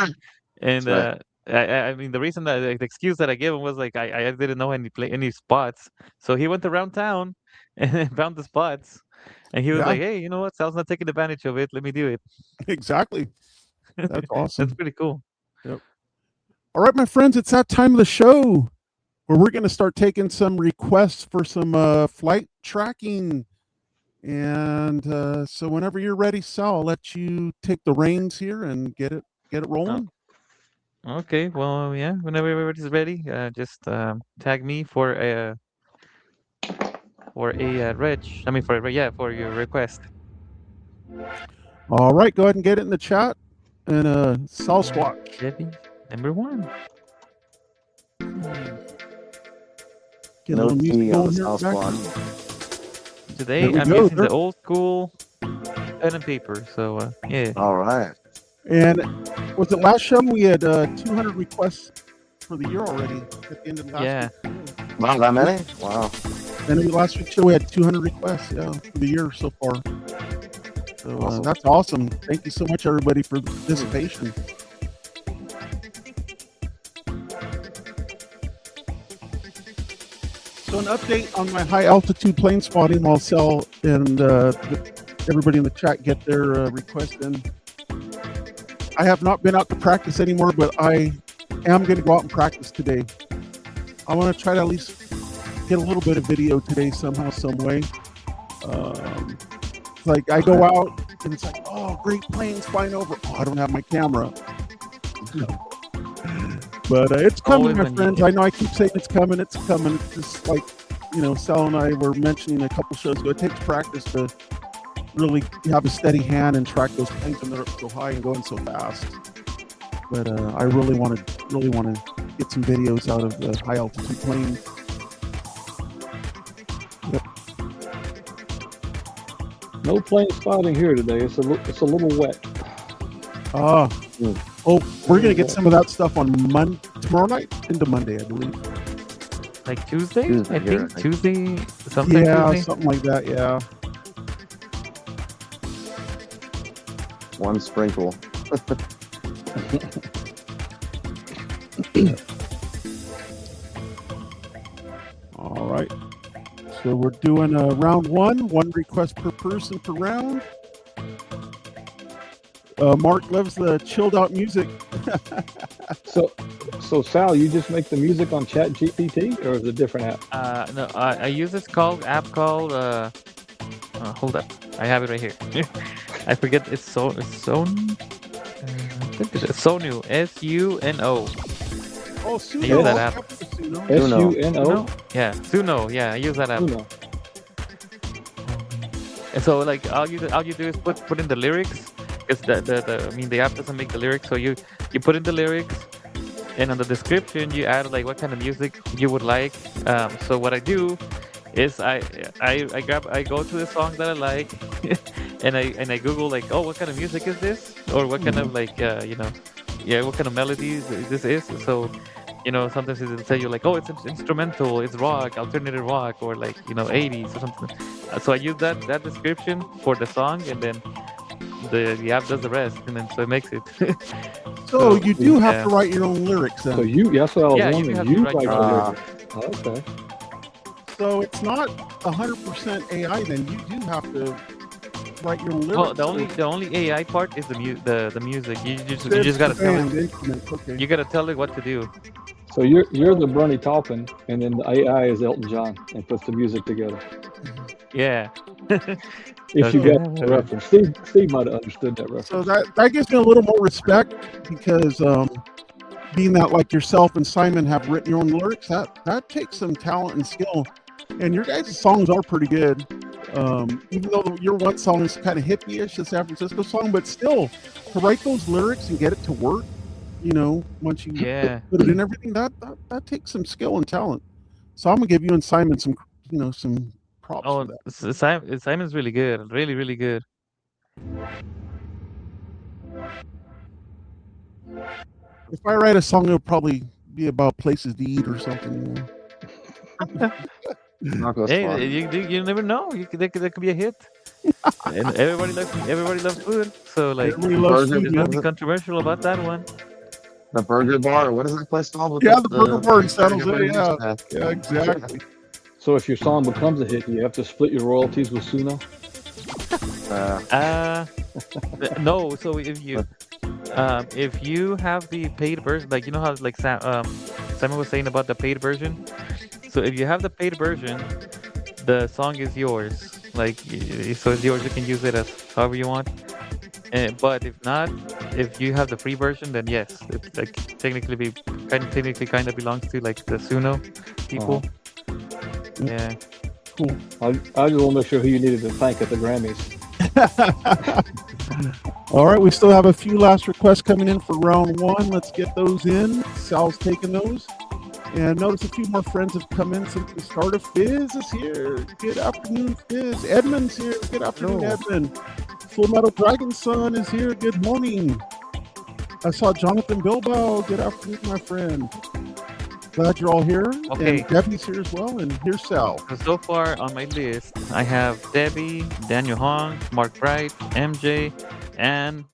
C: And
D: right.
C: I mean, the reason that the excuse that I gave him was like I didn't know any spots, so he went around town and found the spots, and he was like, "Hey, you know what? Sal's not taking advantage of it. Let me do it."
A: Exactly. That's awesome.
C: That's pretty cool.
A: Yep. All right, my friends, it's that time of the show where we're going to start taking some requests for some flight tracking. And so whenever you're ready, Sal, I'll let you take the reins here and get it rolling.
C: Okay, well, yeah, whenever everybody's ready, just tag me for a reg. I mean, for your request.
A: All right, go ahead and get it in the chat. And Sal Squat.
C: Chevy number 1.
A: Get a little music going here in the background.
C: Today I'm using the old school pen and paper. So yeah.
D: All right.
A: And was it last show we had 200 requests for the year already at the end of last week?
D: Wow, that many? Wow.
A: And last week's show we had 200 requests, for the year so far. So that's awesome. Thank you so much, everybody, for the participation. So an update on my high altitude plane spotting while Sal and everybody in the chat get their request in. I have not been out to practice anymore, but I am going to go out and practice today. I want to try to at least get a little bit of video today somehow, some way. Like I go out and it's like, oh, great planes flying over. Oh, I don't have my camera. But it's coming, my friends. I know I keep saying it's coming. It's coming. It's just like, Sal and I were mentioning a couple shows ago. It takes practice to really have a steady hand and track those planes when they're up so high and going so fast. But I really want to get some videos out of the high altitude plane. Yep.
B: No plane spotting here today. It's a little wet.
A: Oh, we're gonna get some of that stuff on tomorrow night into Monday, I believe.
C: Like Tuesday? I think Tuesday.
A: Yeah, something like that. Yeah.
D: One sprinkle.
A: All right. So we're doing round one request per person per round. Mark loves the chilled out music.
B: So Sal, you just make the music on ChatGPT, or is it a different app?
C: No, I use this app called hold up, I have it right here. I forget it's Sonu, Sonu, SUNO.
A: Oh,
C: I
A: Suno.
C: use that app.
B: SUNO.
C: Yeah, Suno. Yeah, I use that app.
B: Suno.
C: And so like all you do is put in the lyrics, because the app doesn't make the lyrics, so you put in the lyrics, and on the description you add like what kind of music you would like. So what I do is I go to the song that I like, and I Google like, oh, what kind of music is this, or what kind of like what kind of melodies this is. So sometimes it'll say you like, oh, it's instrumental, it's rock, alternative rock, or like 80s or something. So I use that description for the song, and then the app does the rest, and then so it makes it.
A: So you do have to write your own lyrics then.
B: So that's what I was
C: Yeah,
B: wondering.
C: you
B: You
C: have to
B: write
C: write
B: the
C: your
B: lyrics. Okay.
A: So it's not 100% AI then. You do have to write your own lyrics.
C: Well, the only AI part is the music. You just gotta tell it.
A: Okay.
C: You gotta tell it what to do.
B: So you're the Bernie Taupin, and then the AI is Elton John, and puts the music together.
C: Yeah.
B: If you get the reference, Steve might have understood that reference.
A: So that gives me a little more respect, because being that like yourself and Simon have written your own lyrics, that takes some talent and skill. And your guys' songs are pretty good. Even though your one song is kind of hippie-ish, the San Francisco song, but still, to write those lyrics and get it to work, once you put it in everything, that takes some skill and talent. So I'm gonna give you and Simon some props for that.
C: Simon's really good, really, really good.
A: If I write a song, it'll probably be about places to eat or something.
C: Hey, you never know. That could be a hit. And everybody loves food. So like, there's nothing controversial about that one.
D: The Burger Bar. What is that place called?
A: Yeah, the Burger Bar in San Jose. Yeah, exactly.
B: So if your song becomes a hit, you have to split your royalties with Suno?
C: No. So if you have the paid version, like how like Simon was saying about the paid version. So if you have the paid version, the song is yours. Like, so it's yours. You can use it as however you want. But if not, if you have the free version, then yes, it like technically kind of belongs to like the Suno people. Yeah.
A: Cool.
B: I just want to make sure who you needed to thank at the Grammys.
A: All right, we still have a few last requests coming in for round one. Let's get those in. Sal's taking those. And notice a few more friends have come in since the start. Of Fizz is here. Good afternoon, Fizz. Edmund's here. Good afternoon, Edmund. Full Metal Dragon Son is here. Good morning. I saw Jonathan Bilbao. Good afternoon, my friend. Glad you're all here.
C: Okay.
A: And Debbie's here as well. And here's Sal.
C: So far on my list, I have Debbie, Daniel Hong, Mark Bright, MJ, Ann,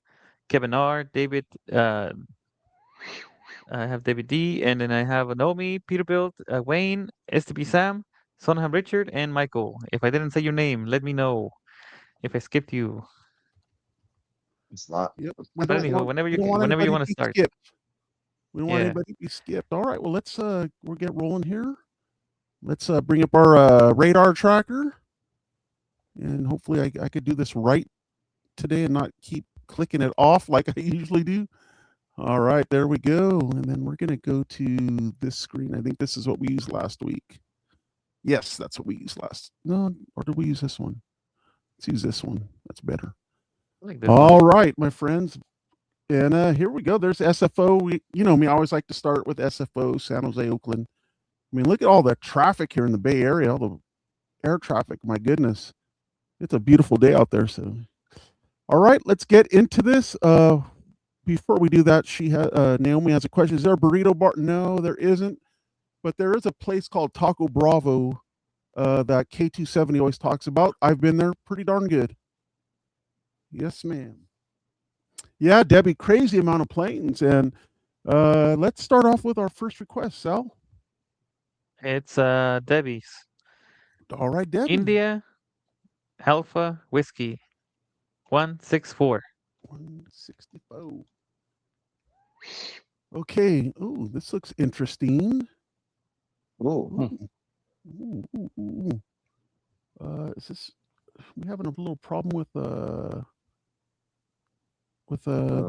C: Kevin R, David. I have David D, and then I have Anomi, Peterbilt, Wayne, STB Sam, Sonham Richard, and Michael. If I didn't say your name, let me know. If I skipped you.
D: It's not.
C: Yep. But anyhow, whenever you want to start.
A: Skipped. We don't want anybody to be skipped. All right. Well, let's we'll get rolling here. Let's bring up our radar tracker, and hopefully I could do this right today and not keep clicking it off like I usually do. All right, there we go. And then we're going to go to this screen. I think this is what we used last week. Yes, that's what we used last. No, or did we use this one? Let's use this one. That's better. All right, my friends. And here we go. There's SFO. You know me, I always like to start with SFO, San Jose, Oakland. I mean, look at all the traffic here in the Bay Area, all the air traffic. My goodness. It's a beautiful day out there. So, all right, let's get into this. Before we do that, Naomi has a question. Is there a burrito bar? No, there isn't. But there is a place called Taco Bravo that K270 always talks about. I've been there. Pretty darn good. Yes, ma'am. Yeah, Debbie, crazy amount of planes. And let's start off with our first request, Sal.
C: It's Debbie's.
A: All right, Debbie.
C: India Alpha Whiskey 164.
A: 164. Okay. Oh, this looks interesting.
D: Ooh.
A: Ooh. Is this? We having a little problem with the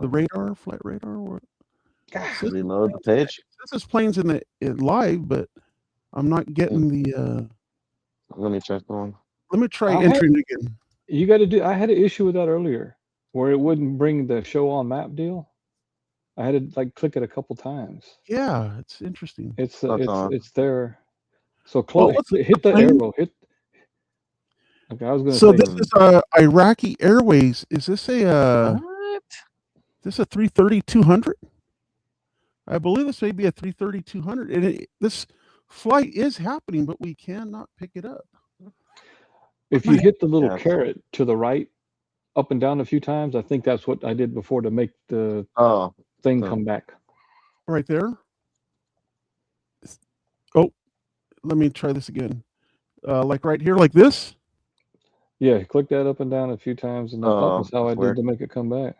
A: radar, flight radar? Or
D: Reload the page.
A: this plane's in live, but I'm not getting the.
D: Let me check one.
A: Let me try entering again.
B: You got to do. I had an issue with that earlier, where it wouldn't bring the show on map deal. I had to click it a couple times.
A: Yeah, it's interesting.
B: It's there. So hit the
A: plane?
B: arrow. Hit. Okay, I was going to
A: So
B: say.
A: this is Iraqi Airways. Is this a
C: What?
A: this a 330-200? I believe this may be a 330-200, and this flight is happening, but we cannot pick it up.
B: If you hit the little caret to the right, up and down a few times, I think that's what I did before to make the thing come back.
A: Right there. Oh, let me try this again. Like right here, like this.
B: Yeah, click that up and down a few times, and that's how I did to make it come back.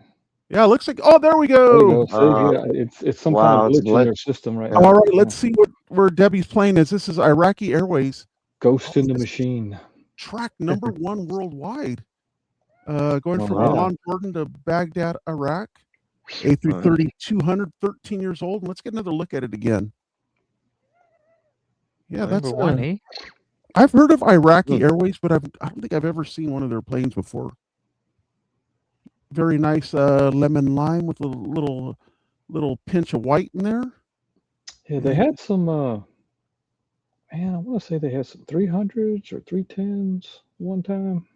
A: Yeah, it looks like. Oh, there we go.
B: There you go. It's some kind of glitch in their system right now.
A: All right, let's see where Debbie's plane is. This is Iraqi Airways.
B: Ghost in the machine.
A: Track number 1 worldwide. Going from Amman, Jordan to Baghdad, Iraq. A330-200, 13 years old. And let's get another look at it again. Yeah, that's
C: number 1, eh?
A: I've heard of Iraqi Airways, but I don't think I've ever seen one of their planes before. Very nice lemon lime with a little pinch of white in there.
B: Yeah, they had some. Man, I want to say they had some 300s or 310s one time.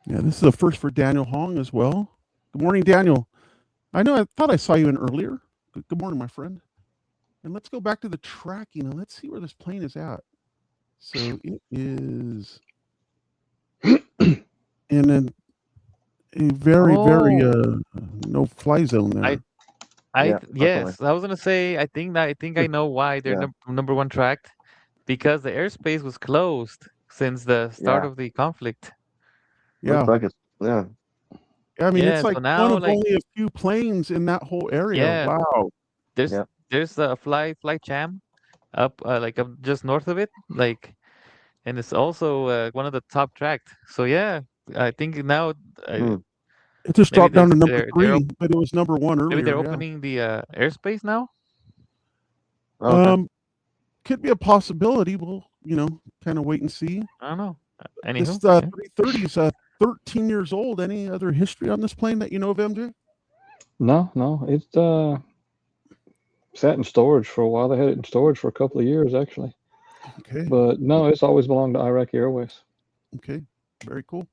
A: Yeah, this is a first for Daniel Hong as well. Good morning, Daniel. I thought I saw you in earlier. Good morning, my friend. And let's go back to the tracking and let's see where this plane is at. So it is in a very no fly zone there.
C: Yes, I was gonna say I think I know why they're number 1 tracked, because the airspace was closed since the start of the conflict.
A: Yeah.
D: Looks like
A: I mean, it's like
C: so now,
A: one of only a few planes in that whole area.
C: Yeah.
A: Wow.
C: There's a flight jam up just north of it, and it's also one of the top tracked. So yeah, I think now
A: it just dropped down to number 3, but it was number 1 earlier.
C: Maybe they're opening the airspace now.
A: Could be a possibility. We'll kind of wait and see.
C: I don't know.
A: This 330 is 13 years old. Any other history on this plane that you know of, MJ?
B: No. It's sat in storage for a while. They had it in storage for a couple of years, actually.
A: Okay.
B: But no, it's always belonged to Iraqi Airways.
A: Okay. Very cool.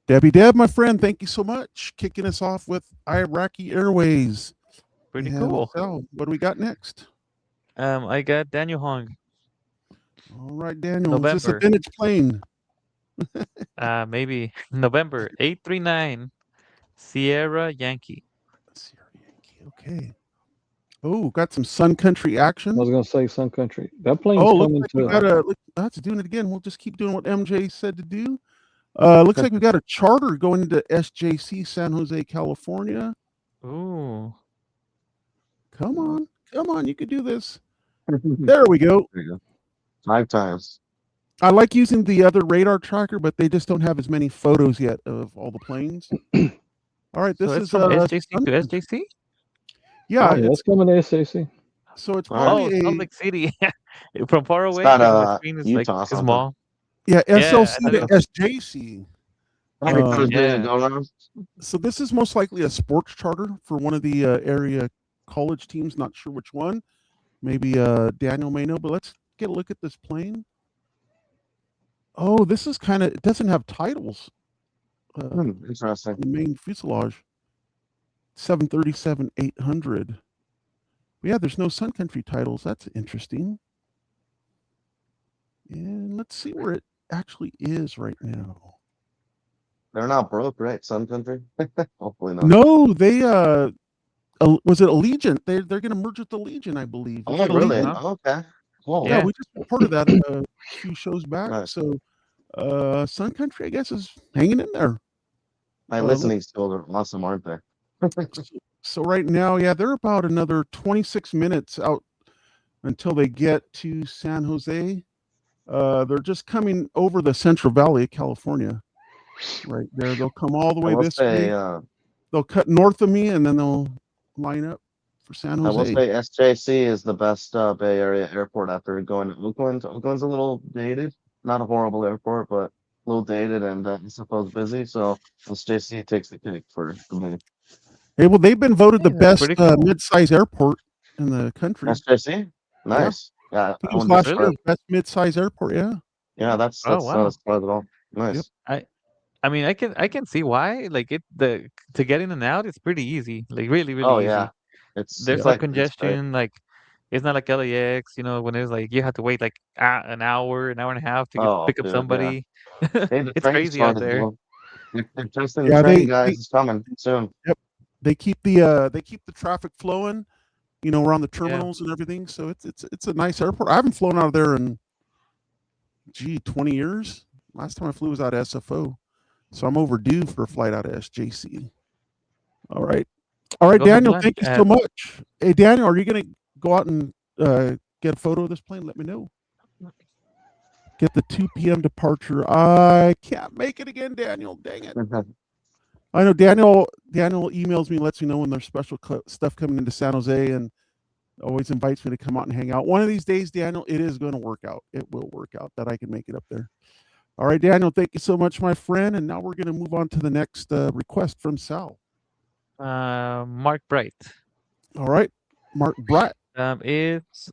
A: Deb, my friend, thank you so much. Kicking us off with Iraqi Airways.
C: Pretty cool.
A: So, what do we got next?
C: I got Daniel Hong.
A: All right, Daniel.
C: November.
A: Is this a vintage plane?
C: Maybe November 839 Sierra Yankee.
A: Okay. Oh, got some Sun Country action.
B: I was going to say Sun Country. That plane's coming to.
A: That's doing it again. We'll just keep doing what MJ said to do. Looks like we got a charter going into SJC, San Jose, California.
C: Ooh.
A: Come on. You could do this. There we go.
D: There you go. 5 times.
A: I like using the other radar tracker, but they just don't have as many photos yet of all the planes. All right, this is
C: from SJC to SJC?
A: Yeah,
B: it's coming to SJC.
A: So it's probably
C: Salt Lake City. From far away,
D: the
C: screen is
D: Utah
C: small.
A: Yeah, SLC to SJC.
D: Yeah.
A: So this is most likely a sports charter for one of the area college teams. Not sure which one. Maybe Daniel may know, but let's get a look at this plane. Oh, this is it doesn't have titles.
D: Interesting.
A: The main fuselage. 737-800. Yeah, there's no Sun Country titles. That's interesting. And let's see where it actually is right now.
D: They're not broke, right? Sun Country? Hopefully not.
A: No, they was it Allegiant? They're going to merge with Allegiant, I believe.
D: Oh,
A: Is it
D: really?
A: Allegiant?
D: Oh, okay. Cool.
A: Yeah,
C: Yeah.
A: we just reported that a few shows back.
D: Nice.
A: So Sun Country, I guess, is hanging in there.
D: My listening skills are awesome, aren't they?
A: So right now, yeah, they're about another 26 minutes out until they get to San Jose. They're just coming over the Central Valley of California. Right there. They'll come all the way this way. They'll cut north of me and then they'll line up for San
D: I will
A: Jose.
D: say SJC is the best Bay Area airport after going to Oakland. Oakland's a little dated. Not a horrible airport, but a little dated and I suppose busy. So SJC takes the cake for me.
A: Hey, well, they've been voted the
C: Hey, that's
A: best
C: pretty cool.
A: mid-size airport in the country.
D: SJC? Nice. Yeah,
A: I think
D: I
A: it was
D: wouldn't
A: last
D: discard
A: year,
D: it.
A: best mid-size airport. Yeah.
D: Yeah, that's
C: Oh,
D: not
C: wow.
D: a surprise at all. Nice.
C: I mean, I can see why. Like to get in and out, it's pretty easy. Like really, really
D: Oh
C: easy.
D: yeah. It's
C: There's no
D: like it's great.
C: congestion. Like it's not like LAX, you know, when it's like you have to wait like an hour and a half to pick up
D: Dude,
C: somebody.
D: Hey, the
C: It's
D: train's
C: crazy out
D: started,
C: there.
D: bro. They're testing
A: Yeah,
D: the train,
A: they-
D: guys. It's coming soon.
A: They keep the traffic flowing, you know, around the terminals and everything. So it's a nice airport. I haven't flown out of there in 20 years. Last time I flew was out of SFO. So I'm overdue for a flight out of SJC. All right. All right,
C: Go have
A: Daniel,
C: lunch
A: thank you
C: at-
A: so much. Hey, Daniel, are you going to go out and get a photo of this plane? Let me know. Get the 2 p.m. departure. I can't make it again, Daniel. Dang it. I know Daniel emails me, lets me know when there's special stuff coming into San Jose, and always invites me to come out and hang out. One of these days, Daniel, it is going to work out. It will work out that I can make it up there. All right, Daniel, thank you so much, my friend. And now we're going to move on to the next request from Sal.
C: Mark Bright.
A: All right, Mark Bright.
C: It's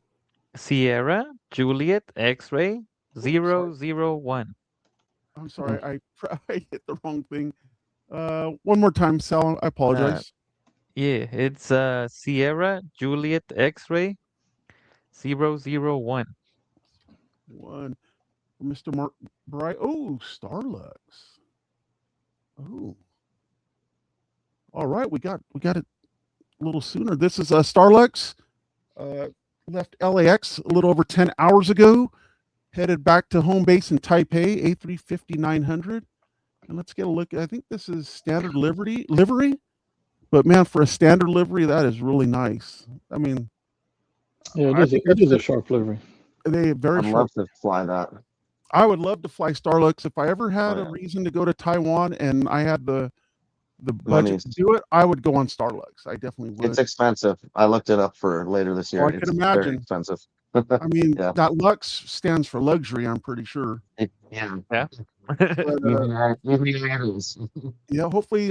C: Sierra Juliet X-ray 001.
A: I'm sorry, I hit the wrong thing. One more time, Sal. I apologize.
C: Yeah, it's Sierra Juliet X-ray 001.
A: One, Mr. Mark Bright. Oh, Starlux. Oh, all right. We got it a little sooner. This is Starlux. Left LAX a little over 10 hours ago. Headed back to home base in Taipei, A350-900. And let's get a look. I think this is standard livery. But man, for a standard livery, that is really nice. I mean,
B: Yeah, it is a sharp livery.
A: They very
D: I'd
A: sharp.
D: love to fly that.
A: I would love to fly Starlux. If I ever had a reason to go to Taiwan and I had the budget to do it, I would go on Starlux. I definitely would.
D: It's expensive. I looked it up for later this year.
A: I can imagine.
D: Very expensive.
A: I mean, that Lux stands for luxury, I'm pretty sure.
D: Yeah.
A: But, yeah, hopefully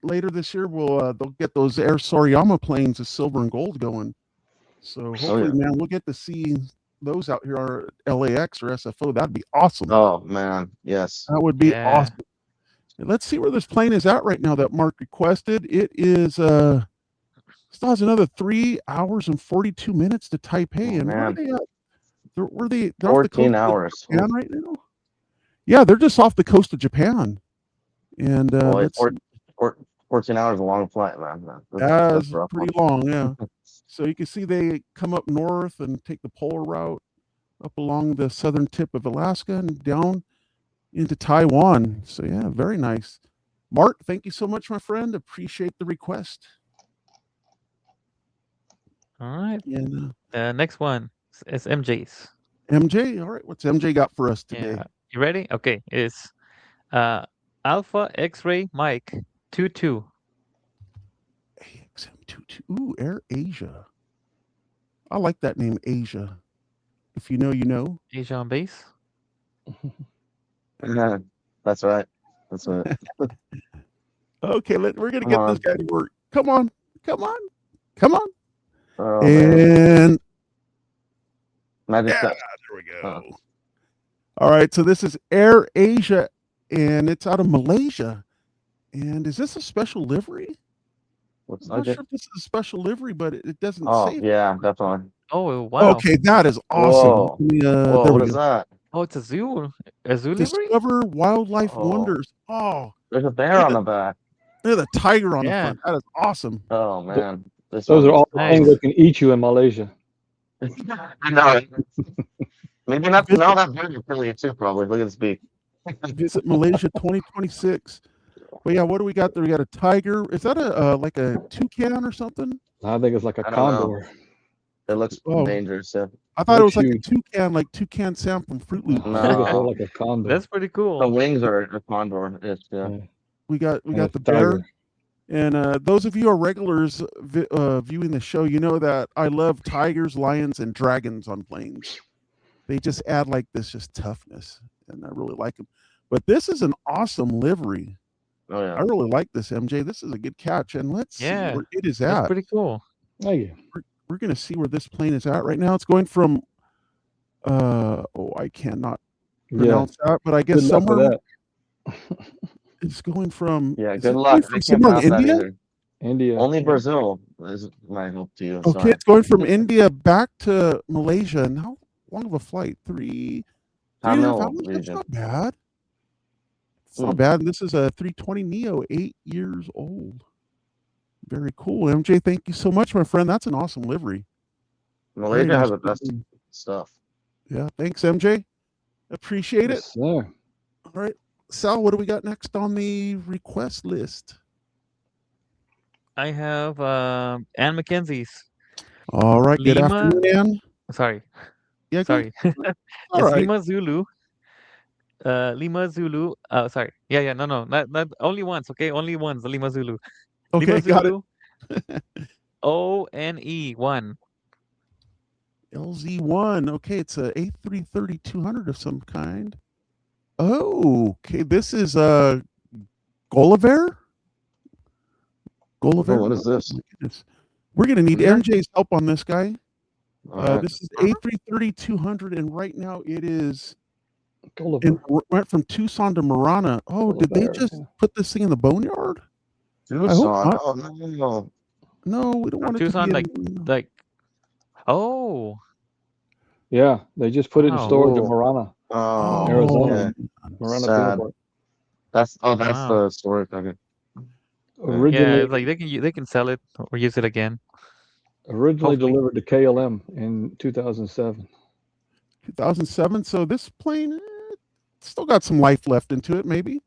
A: later this year they'll get those Air Soriyama planes, the silver and gold going. So hopefully, man, we'll get to see those out here or LAX or SFO. That'd be awesome.
D: Oh man, yes.
A: That would be awesome. Let's see where this plane is at right now that Mark requested. It is still has another 3 hours and 42 minutes to Taipei. And where are they at? They're
D: 14 hours.
A: Japan right now? Yeah, they're just off the coast of Japan. And
D: 14 hours is a long flight, man.
A: That's pretty long, yeah. So you can see they come up north and take the polar route up along the southern tip of Alaska and down into Taiwan. So yeah, very nice. Mark, thank you so much, my friend. Appreciate the request.
C: All right.
A: And
C: next one is MJ's.
A: MJ, all right. What's MJ got for us today?
C: Yeah. You ready? Okay. It's Alpha X-Ray Mike 22.
A: AXM22. Ooh, Air Asia. I like that name, Asia. If you know, you know.
C: Asia on base.
D: That's right. That's right.
A: Okay, we're gonna get this guy to work. Come on.
D: Oh,
A: and
D: there
A: we go. All right, so this is Air Asia, and it's out of Malaysia. And is this a special livery? I'm not sure if this is a special livery, but it doesn't say.
D: Yeah, definitely.
C: Oh, wow.
A: Okay, that is awesome.
D: Whoa, what is that?
C: Oh, it's a zoo livery?
A: Discover wildlife wonders. Oh,
D: There's a bear on the back.
A: Look at the tiger on the
C: Yeah.
A: front. That is awesome.
D: Oh man, this
B: Those are all the
C: nice.
B: things that can eat you in Malaysia.
D: I know. Maybe not. No, that bird will kill you too. Probably. Look at this beak.
A: Visit Malaysia 2026. But yeah, what do we got there? We got a tiger. Is that a like a toucan or something?
B: I think it's like a
D: I don't know.
B: condor.
D: It looks
A: Oh.
D: dangerous. Yeah.
A: I thought it was
B: Looks
A: like
B: huge.
A: a toucan Sam from Fruit Loop.
B: I think it's more
D: No,
B: like a condor.
C: That's pretty
D: the
C: cool.
D: wings are a condor. It's, yeah.
B: Yeah.
A: We got
B: And
A: the
B: it's a
A: bear.
B: tiger.
A: And those of you who are regulars viewing the show, you know that I love tigers, lions, and dragons on planes. They just add like this just toughness, and I really like them. But this is an awesome livery.
D: Oh yeah.
A: I really like this, MJ. This is a good catch. And let's
C: Yeah,
A: see where it is
C: That's
A: at.
C: pretty cool.
B: Thank you.
A: We're going to see where this plane is at right now. It's going from, I cannot
B: Yeah.
A: pronounce that, but I guess
B: Good luck with
A: somewhere
B: that.
A: it's going from.
D: Yeah.
A: is
D: Good
A: it
D: luck.
A: going
D: I
A: from
D: can't
A: somewhere in
D: pronounce that
A: India?
D: either.
B: India.
D: Only Brazil is my hope to you.
A: Okay,
D: Sorry.
A: it's going from India back to Malaysia. And how long of a flight? 3 3.5
D: Tamil
A: hours? That's
D: region.
A: not bad. It's
D: Hmm.
A: not bad. This is a 320 Neo, 8 years old. Very cool. MJ, thank you so much, my friend. That's an awesome livery.
D: Malaysia
A: nice.
D: has the best stuff.
A: Yeah, thanks, MJ. Appreciate it.
B: Yes, sir.
A: All right. Sal, what do we got next on the request list?
C: I have Ann McKenzie's.
A: All right. Good
C: Lima-
A: afternoon, Ann.
C: Sorry,
A: Yeah, go
C: sorry.
A: All
C: It's
A: right.
C: Lima Zulu. Lima Zulu. Sorry. Yeah. No. Not only once. Okay, only once. The Lima Zulu.
A: Okay,
C: Lima
A: got it.
C: Zulu. ONE1.
A: LZ1. Okay, it's a A330-200 of some kind. Oh, okay. This is Gulliver.
D: Oh, what is this?
A: My goodness. We're gonna need
C: Yeah.
A: MJ's help on this guy.
D: All right.
A: This is A330-200, and right now it is.
B: Gulliver.
A: It went from Tucson to Marana. Oh, did they
B: Gulliver,
A: just
B: yeah.
A: put this thing in the boneyard?
D: Tucson.
A: not.
D: Oh no.
A: No, we don't want it
C: Tucson,
A: to be
C: like. Oh.
B: Yeah, they just put it in
C: Wow.
B: storage at
D: Whoa.
B: Marana.
D: Oh,
B: Arizona.
D: yeah.
B: Marana
D: Sad.
B: Peanut Bar.
D: That's
C: Wow.
D: the story. Okay.
B: Originally,
C: Yeah, it's like they can sell it or use it again.
B: originally
C: hopefully.
B: delivered to KLM in 2007.
A: 2007. So this plane still got some life left into it, maybe.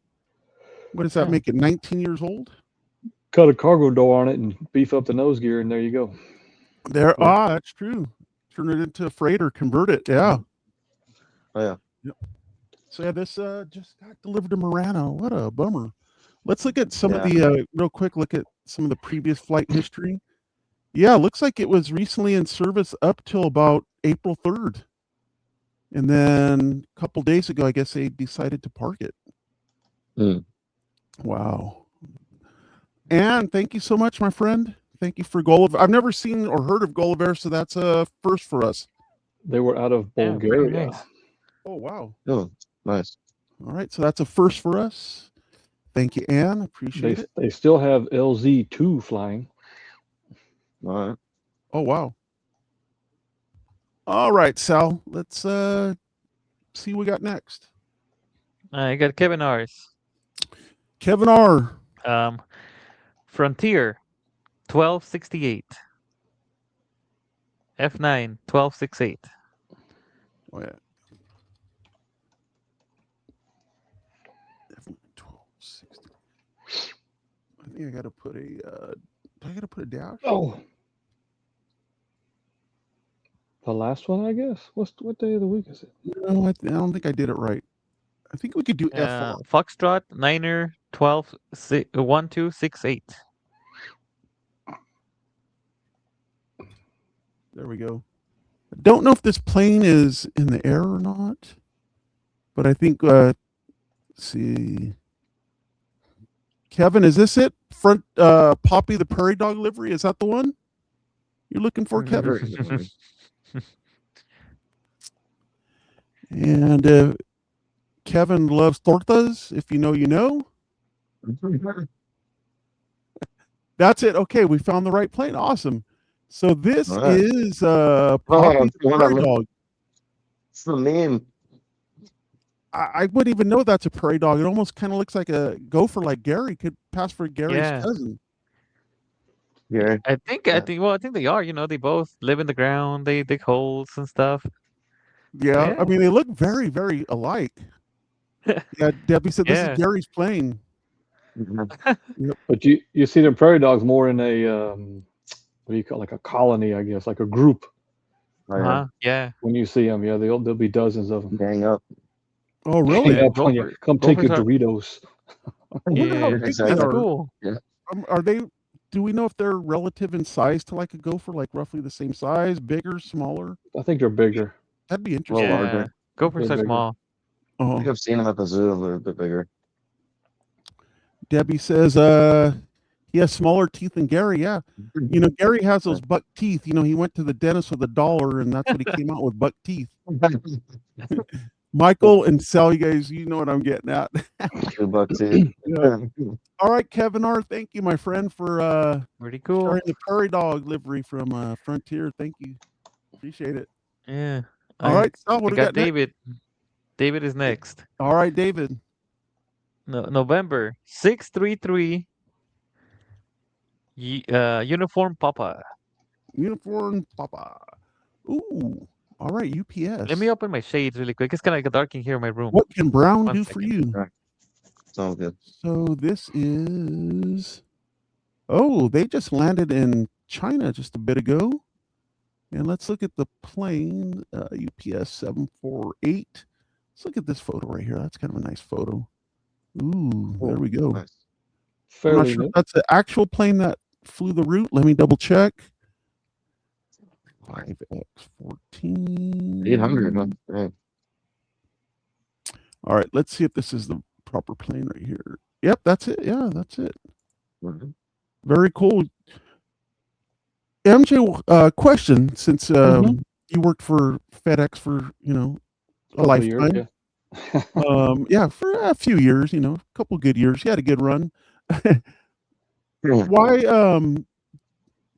A: What does that
C: Yeah.
A: make it? 19 years old?
B: Cut a cargo door on it and beef up the nose gear, and there you go.
A: There.
B: Yeah.
A: That's true. Turn it into a freighter, convert it. Yeah.
D: Oh yeah.
A: So yeah, this just got delivered to Marana. What a bummer. Let's look at some of
D: Yeah.
A: the real quick. Look at some of the previous flight history. Yeah, looks like it was recently in service up till about April 3rd, and then a couple days ago, I guess they decided to park it.
D: Hmm.
A: Wow. And thank you so much, my friend. Thank you for Gulliver. I've never seen or heard of Gulliver, so that's a first for us.
B: They were out of
C: Yeah, very
B: Bulgaria.
C: nice.
A: Oh wow.
D: Oh, nice.
A: All right, so that's a first for us. Thank you, Ann. Appreciate it.
B: They still have LZ2 flying.
D: All right.
A: Oh wow. All right, Sal. Let's see what we got next.
C: I got Kevin R's.
A: Kevin R.
C: Frontier 1268. F9 1268.
A: Oh yeah. F9 1260. I think I gotta put a do I gotta put a dash?
B: Oh. The last one, I guess. What day of the week is it?
A: No, I don't think I did it right. I think we could do FR.
C: Foxtrot Niner 1268.
A: There we go. I don't know if this plane is in the air or not, but I think let's see. Kevin, is this it? Front Poppy the Prairie Dog livery? Is that the one you're looking for, Kevin? And Kevin loves tortas. If you know, you know. That's it. Okay, we found the right plane. Awesome. So this
D: Right.
A: is Poppy the
D: it's the one
A: Prairie
D: I'm-
A: Dog.
D: It's the meme.
A: I wouldn't even know that's a prairie dog. It almost kind of looks like a gopher, like Gary could pass for Gary's
C: Yeah.
A: cousin.
D: Yeah.
C: I think they are. They both live in the ground. They dig holes and stuff.
A: Yeah,
C: Yeah.
A: I mean they look very, very alike. Yeah, Debbie said this is
C: Yeah.
A: Gary's plane.
B: But you see the prairie dogs more in a what do you call it, like a colony, I guess, like a group.
C: Yeah.
B: When you see them, yeah, there'll be dozens of them.
D: Gang up.
A: Oh, really?
B: Hang up on you. Come take your Doritos.
A: I wonder how
C: Yeah.
A: big
D: Exactly.
A: they
C: That's
A: are.
C: cool.
A: Are they? Do we know if they're relative in size to like a gopher, like roughly the same size, bigger, smaller?
B: I think they're bigger.
A: That'd be
D: A
A: interesting.
D: little
C: Yeah.
D: larger.
C: Gophers
B: They're
C: are
B: bigger.
C: small.
D: I
A: Oh,
D: think I've seen them at the zoo. They're a bit bigger.
A: Debbie says, he has smaller teeth than Gary. Yeah, Gary has those buck teeth. He went to the dentist with $1, and that's what he came out with, buck teeth. Michael and Sal, you guys, you know what I'm getting at.
D: $2
A: Yeah. All right, Kevin R. Thank you, my friend, for
C: Pretty cool.
A: sharing the prairie dog livery from Frontier. Thank you. Appreciate it.
C: Yeah.
A: All right, Sal, what
C: I
A: do we got
C: got
A: next?
C: David. David is next.
A: All right, David.
C: November 633. Uniform Papa.
A: Uniform Papa. Ooh. All right, UPS.
C: Let me open my shades really quick. It's kind of dark in here in my room.
A: What can Brown
C: One
A: do for
C: second.
A: you?
D: Sounds good.
A: So this is. Oh, they just landed in China just a bit ago. And let's look at the plane, UPS 748. Let's look at this photo right here. That's kind of a nice photo. Ooh, there we go.
D: Nice.
A: I'm not
B: Fairly
A: sure
B: new.
A: if that's the actual plane that flew the route. Let me double check. 5X14.
D: 800. Huh? Yeah.
A: All right, let's see if this is the proper plane right here. Yep, that's it. Yeah, that's it.
D: Mhm.
A: Very cool. MJ, question, since you worked for FedEx for, a
B: Couple of years,
A: lifetime. Yeah, for a few years, a couple good years. You had a good run. Why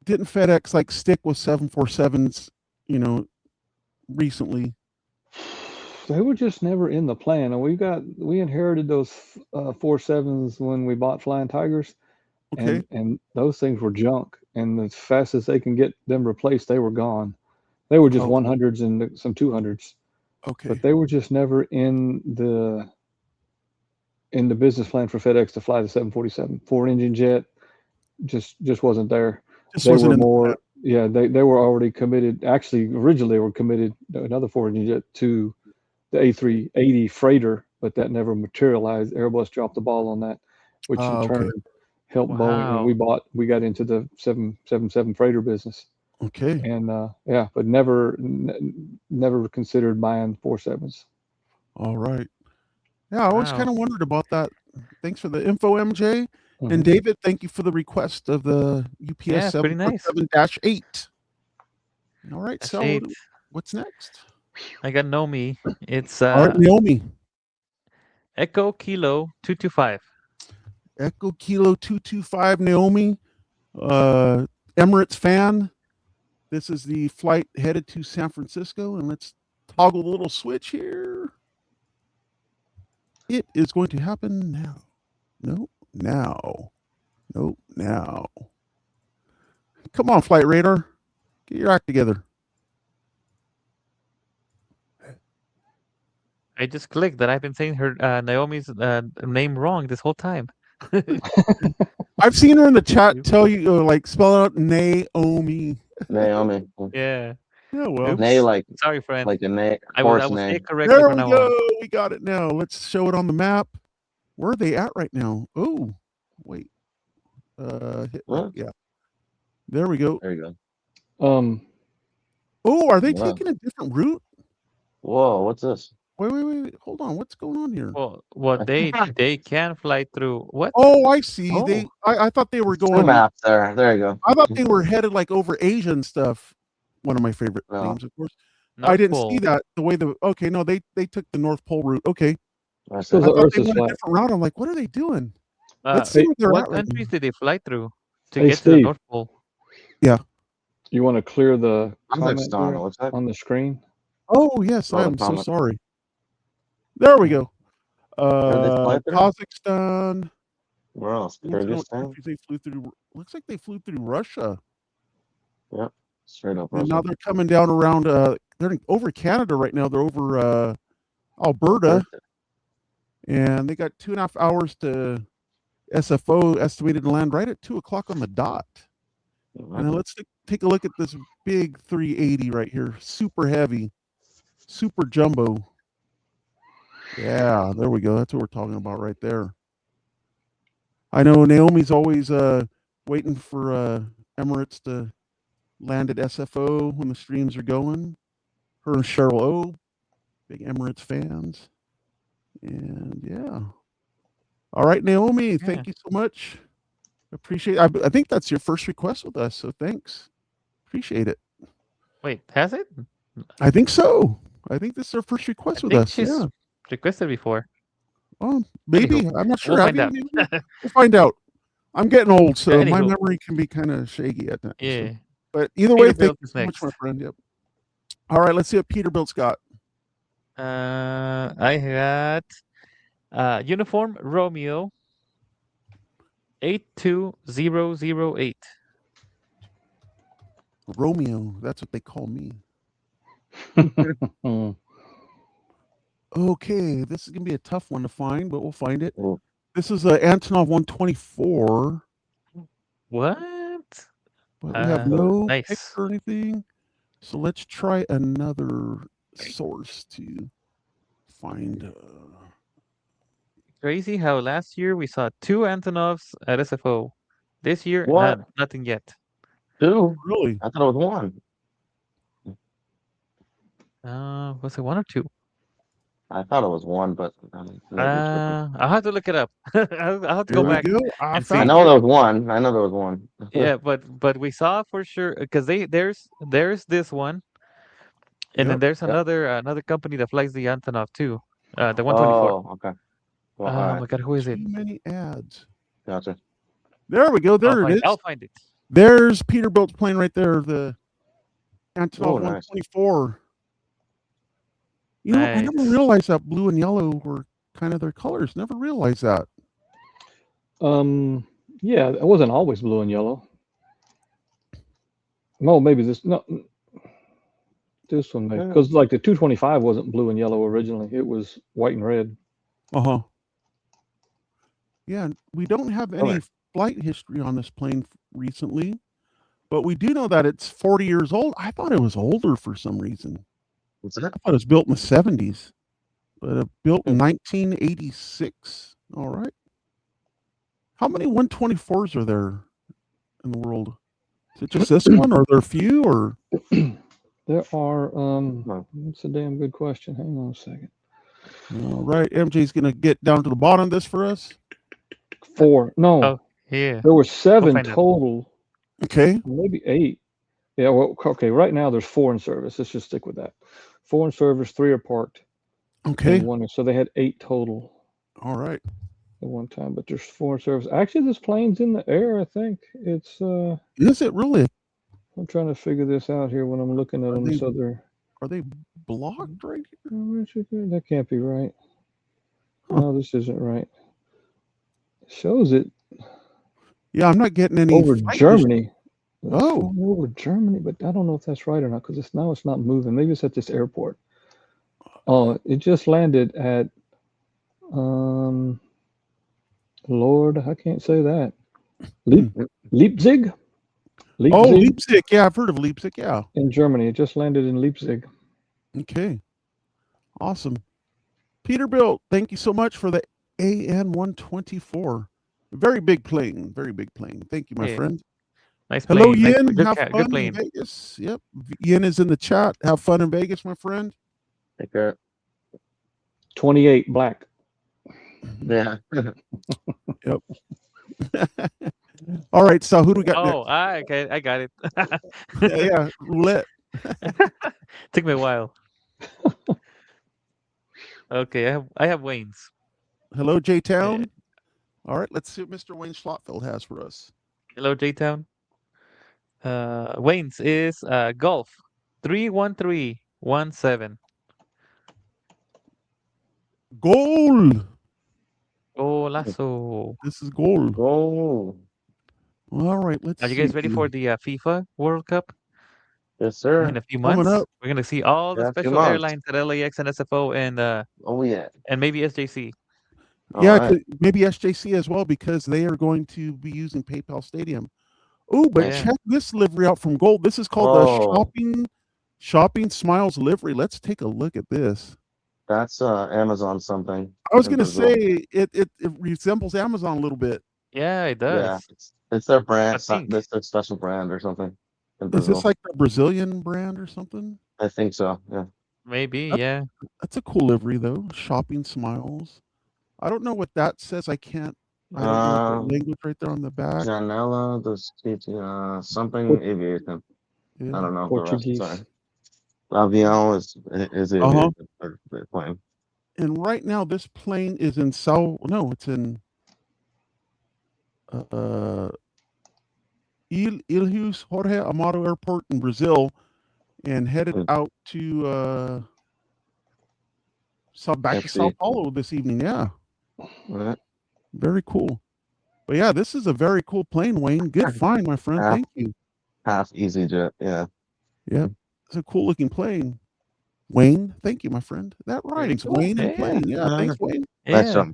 A: didn't FedEx like stick with 747s, recently?
B: They were just never in the plan, and we inherited those 47s when we bought Flying Tigers,
A: Okay.
B: and those things were junk. And as fast as they can get them replaced, they were gone. They were just
A: Okay.
B: 100s and some 200s,
A: Okay.
B: but they were just never in the business plan for FedEx to fly the 747. 4-engine jet just wasn't there.
A: Just
B: They
A: wasn't
B: were
A: in the
B: more, yeah, they were already committed. Actually, originally they were committed another 4-engine jet to the A380 freighter, but that never materialized. Airbus dropped the ball on that, which in
A: okay.
B: turn helped Boeing, and we got into the 777 freighter business.
A: Okay.
B: And yeah, but never considered buying 47s.
A: All right. Yeah, I always
C: Wow.
A: kind of wondered about that. Thanks for the info, MJ.
B: Mhm.
A: And David, thank you for the request of the UPS
C: Yeah, pretty nice.
A: 747-8. All right,
C: That's
A: so
C: it.
A: what's next?
C: I got Nomi. It's
A: All right, Naomi.
C: Echo Kilo 225.
A: Echo Kilo 225, Naomi. Emirates fan. This is the flight headed to San Francisco, and let's toggle the little switch here. It is going to happen now. No, now. Nope, now. Come on, Flight Radar. Get your act together.
C: I just clicked that I've been saying her Naomi's name wrong this whole time.
A: I've seen her in the chat tell you, like, spell out Naomi.
D: Naomi.
C: Yeah.
A: Yeah, well.
C: Oops.
D: Nay, like
C: Sorry, friend.
D: a nay.
C: I will
D: Horse
C: say
D: nay.
C: it correctly
A: There
C: from
A: we
C: now
A: go.
C: on.
A: We got it now. Let's show it on the map. Where are they at right now? Oh, wait. Yeah. There we go.
D: There you go.
A: Oh, are they
D: Wow.
A: taking a different route?
D: Whoa, what's this?
A: Wait. Hold on. What's going on here?
C: Well, they can fly through what?
A: Oh, I see.
C: Oh.
A: I thought they were
D: Two
A: going.
D: maps there. There you go.
A: I thought they were headed like over Asia and stuff. One of my favorite
D: No.
A: names, of course.
C: North
A: I didn't
C: Pole.
A: see that the way okay, no, they took the North Pole route. Okay.
D: That's
B: So
A: I
B: the
A: thought
B: Earth
A: they
B: is
A: went a
B: flat.
A: different route. I'm like, what are they doing? Let's see where they're
C: What
A: at right
C: countries
A: now.
C: did they fly through to
B: Hey,
C: get to the
B: Steve.
C: North Pole?
B: You want to clear the comment
D: Kazakhstan,
B: there
D: it looks like.
B: on the screen?
A: Oh, yes, I
D: Another
A: am so
D: comment.
A: sorry. There we go.
D: Where'd they fly through?
A: Kazakhstan.
D: Where else?
A: I want to know what
D: Kyrgyzstan?
A: countries they flew through. Looks like they flew through Russia.
D: Yep. Straight up
A: And now
D: Russia.
A: they're coming down around. They're over Canada right now. They're over Alberta, and they got 2.5 hours to SFO, estimated to land right at 2:00 on the dot.
D: Mhm.
A: And then let's take a look at this big 380 right here. Super heavy, super jumbo. Yeah, there we go. That's what we're talking about right there. I know Naomi's always waiting for Emirates to land at SFO when the streams are going. Her and Cheryl O, big Emirates fans. And yeah. All right, Naomi, thank you so much. Appreciate it. I think that's your first request with us, so thanks. Appreciate it.
C: Wait, has it?
A: I think so. I think this is her first request with us.
C: She's
A: Yeah.
C: requested before.
A: Maybe.
C: Anywho,
A: I'm not sure.
C: we'll
A: Have
C: find
A: you?
C: out.
A: We'll find out. I'm getting old, so my
C: Anywho.
A: memory can be kind of shaky at times.
C: Yeah.
A: So. But either way, thank
C: Peterbilt
A: you
C: is
A: so much,
C: next.
A: my friend. Yep. All right, let's see what Peterbilt's got.
C: I got Uniform Romeo 82008.
A: Romeo, that's what they call me. Okay, this is gonna be a tough one to find, but we'll find it.
D: Ooh.
A: This is a Antonov 124.
C: What?
A: But we have no
C: nice.
A: picture or anything. So let's try another source to find.
C: Crazy how last year we saw 2 Antonovs at SFO. This year,
D: What?
C: nothing yet.
D: 2?
A: Really?
D: I thought it was 1.
C: Was it 1 or 2?
D: I thought it was 1, but
C: I'll have to look it up. I'll have to go back and see.
D: I know there was 1. I know there was 1.
C: Yeah, but we saw for sure because there's this one, and then there's another company that flies the Antonov too, the 124.
D: Oh, okay. Well,
C: Oh my God, who is it?
A: Too many ads.
D: Gotcha.
A: There we go. There it is.
C: I'll find it.
A: There's Peterbilt's plane right there. The Antonov
D: nice.
A: 124. You know, I never realized that blue and yellow were kind of their colors. Never realized that.
B: Yeah, it wasn't always blue and yellow. No, maybe this one maybe because like the 225 wasn't blue and yellow originally. It was white and red.
A: Uh-huh. Yeah, we don't have any flight history on this plane recently, but we do know that it's 40 years old. I thought it was older for some reason.
D: What's that?
A: I thought it was built in the 70s, but built in 1986. All right. How many 124s are there in the world? Is it just this one, or are there a few, or?
B: There are, that's a damn good question. Hang on a second.
A: All right, MJ's going to get down to the bottom of this for us.
B: 4. No.
C: Oh, yeah.
B: There were 7 total.
A: Okay.
B: Maybe 8. Yeah, well, okay, right now there's 4 in service. Let's just stick with that. 4 in service, 3 are parked.
A: Okay.
B: So they had 8 total.
A: All right.
B: At one time, but there's 4 in service. Actually, this plane's in the air, I think. It's
A: Is it really?
B: I'm trying to figure this out here when I'm looking at this other.
A: Are they blocked right
B: here? That can't be right. Huh. No, this isn't right. It shows it.
A: Yeah, I'm not getting any
B: over Germany.
A: Oh,
B: over Germany, but I don't know if that's right or not because it's not moving. Maybe it's at this airport. Oh, it just landed at Lord, I can't say that. Leipzig?
A: Oh, Leipzig. Yeah, I've heard of Leipzig. Yeah.
B: In Germany. It just landed in Leipzig.
A: Okay. Awesome. Peterbilt, thank you so much for the AN 124. Very big plane. Very big plane. Thank you, my friend.
C: Nice
A: Hello,
C: plane.
A: Yin.
C: Nice,
A: Have fun in Vegas. Yep. Yin is in the chat. Have fun in Vegas, my friend.
D: Take care.
B: 28 black.
D: Yeah.
A: Yep. All right, so who do we got next?
C: Okay, I got it.
A: Yeah, roulette.
C: Took me a while. Okay, I have Wayne's.
A: Hello, J-Town. All right, let's see what Mr. Wayne Schlotfeld has for us.
C: Hello, J-Town. Wayne's is Golf 31317.
A: Goal.
C: Golazo.
A: This is goal.
D: Oh,
A: All right, let's
C: Are you
A: see.
C: guys ready for the FIFA World Cup
D: yes, sir.
C: in a few
A: Coming
C: months?
A: up.
C: We're gonna see all the
D: Yeah, a few
C: special
D: months.
C: airlines at LAX and SFO
D: Oh yeah.
C: and maybe SJC.
D: All
A: Yeah,
D: right.
A: maybe SJC as well because they are going to be using PayPal Stadium. Oh, but
C: Yeah.
A: check this livery out from Gold. This is called
D: Whoa.
A: the Shopping Smiles livery. Let's take a look at this.
D: That's Amazon something.
A: I was
D: in
A: going to
D: Brazil.
A: say it resembles Amazon a little bit.
C: Yeah, it
D: Yeah,
C: does.
D: it's their brand.
C: I think.
D: That's their special brand or something. In
A: Is
D: Brazil.
A: this like a Brazilian brand or something?
D: I think so. Yeah.
C: Maybe,
A: That's-
C: yeah.
A: That's a cool livery though. Shopping Smiles. I don't know what that says. I don't know the language right there on the back.
D: Janela something aviation.
A: Yeah.
D: I don't know
B: Portuguese.
D: the rest. Sorry. Avião is
A: Uh-huh.
D: aviation. They're playing.
A: And right now this plane is in it's in Ilhus Jorge Amado Airport in Brazil and headed out to back to Sao Paulo this evening. Yeah.
D: Right.
A: Very cool. But yeah, this is a very cool plane, Wayne. Good find, my friend. Thank you.
D: Half EasyJet. Yeah.
A: Yeah. It's a cool looking plane. Wayne, thank you, my friend. That rhymes.
C: cool.
A: Wayne and
C: Yeah.
A: plane. Yeah, thanks, Wayne.
D: Nice
C: Yeah.
D: job.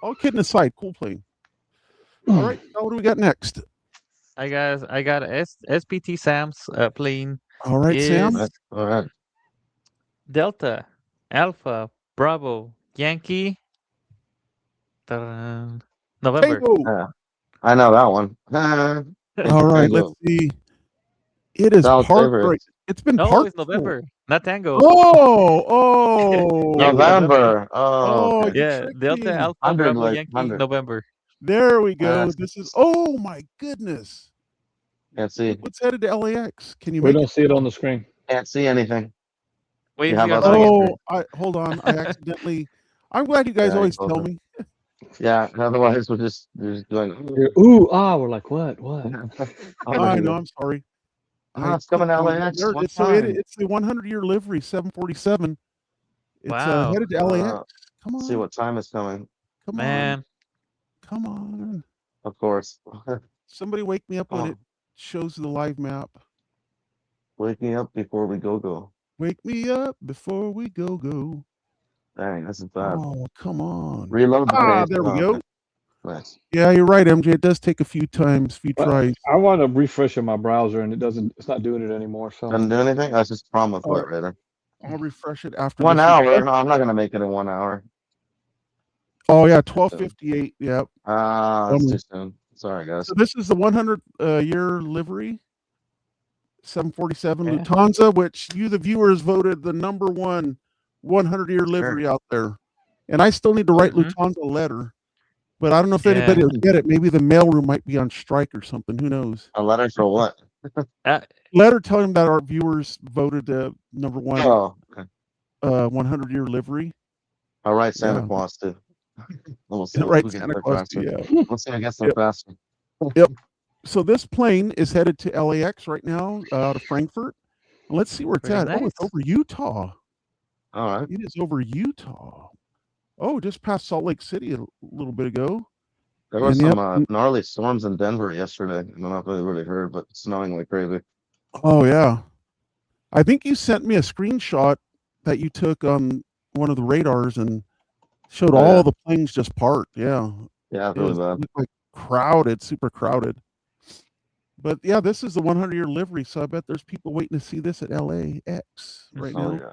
A: All kidding aside, cool plane. All right, now what do we got next?
C: I got SPT Sam's plane.
A: All right, Sam.
D: All right.
C: Delta, Alpha, Bravo, Yankee. November.
A: Tango.
D: Yeah. I know that one.
A: All right, let's see. It is
D: South
A: parked
D: favorite.
A: right. It's been
C: No,
A: parked.
C: it's November, not Tango.
A: Oh,
C: Yankee,
D: November. Oh, okay.
A: you
C: Yeah,
A: tricked
C: Delta,
A: me.
C: Alpha,
D: 100,
C: Bravo,
D: like,
C: Yankee,
D: 100.
C: November.
A: There we go. This is. Oh my goodness.
D: Can't see.
A: What's headed to LAX? Can you
B: We
A: make
B: don't
A: it?
B: see it on the screen.
D: Can't see anything.
C: Wait,
D: You
C: you
D: have
C: guys
D: other
C: like it?
D: ones.
A: Hold on. I accidentally. I'm glad you guys
D: Yeah,
A: always
D: both
A: tell
D: of
A: me.
D: Yeah. Otherwise, we're just going.
B: We're like, what?
A: I know. I'm sorry.
D: It's coming to LAX.
A: There it is. So it's the 100-year livery 747. It's
C: Wow.
A: headed to LAX. Come on.
D: See what time is coming.
A: Come
C: Man.
A: on. Come on.
D: Of course.
A: Somebody wake me up when it shows the live map.
D: Wake me up before we go.
A: Wake me up before we go.
D: Dang, this is bad.
A: Oh, come on.
D: Reload the page.
A: There we go.
D: Okay. Nice.
A: Yeah, you're right, MJ. It does take a few tries.
B: I want to refresh in my browser and it's not doing it anymore. So
D: Doesn't do anything? That's just promo for it right there.
A: I'll refresh it after
D: 1
A: this.
D: hour? No, I'm not gonna make it in 1 hour.
A: Oh yeah, 12:58. Yep.
D: That's too soon. Sorry, guys.
A: So this is the 100-year livery 747
C: Yeah.
A: Lufthansa, which you, the viewers, voted the number one 100-year livery out there. And I still need to write Lufthansa a letter, but I don't know if anybody will get it. Maybe the mailroom might be on strike or something. Who knows?
D: A letter for what?
A: Letter telling them that our viewers voted number one
D: Oh, okay.
A: 100-year livery.
D: I'll write Santa Claus too. We'll see
A: Right,
D: if we
A: Santa
D: get
A: Claus
D: faster.
A: too, yeah.
D: Let's see. I guess they're faster.
A: Yep. So this plane is headed to LAX right now, out of Frankfurt. Let's see where it's
C: Very
A: at.
C: nice.
A: Oh, it's over Utah.
D: All right.
A: It is over Utah. Oh, just past Salt Lake City a little bit ago.
D: There was
A: And
D: some gnarly storms in Denver yesterday. I don't know if you really heard, but it's snowing like crazy.
A: Oh yeah. I think you sent me a screenshot that you took on one of the radars and showed all the planes just parked. Yeah.
D: Yeah, it's really bad.
A: Like crowded, super crowded. But yeah, this is the 100-year livery, so I bet there's people waiting to see this at LAX right now.
D: Yeah.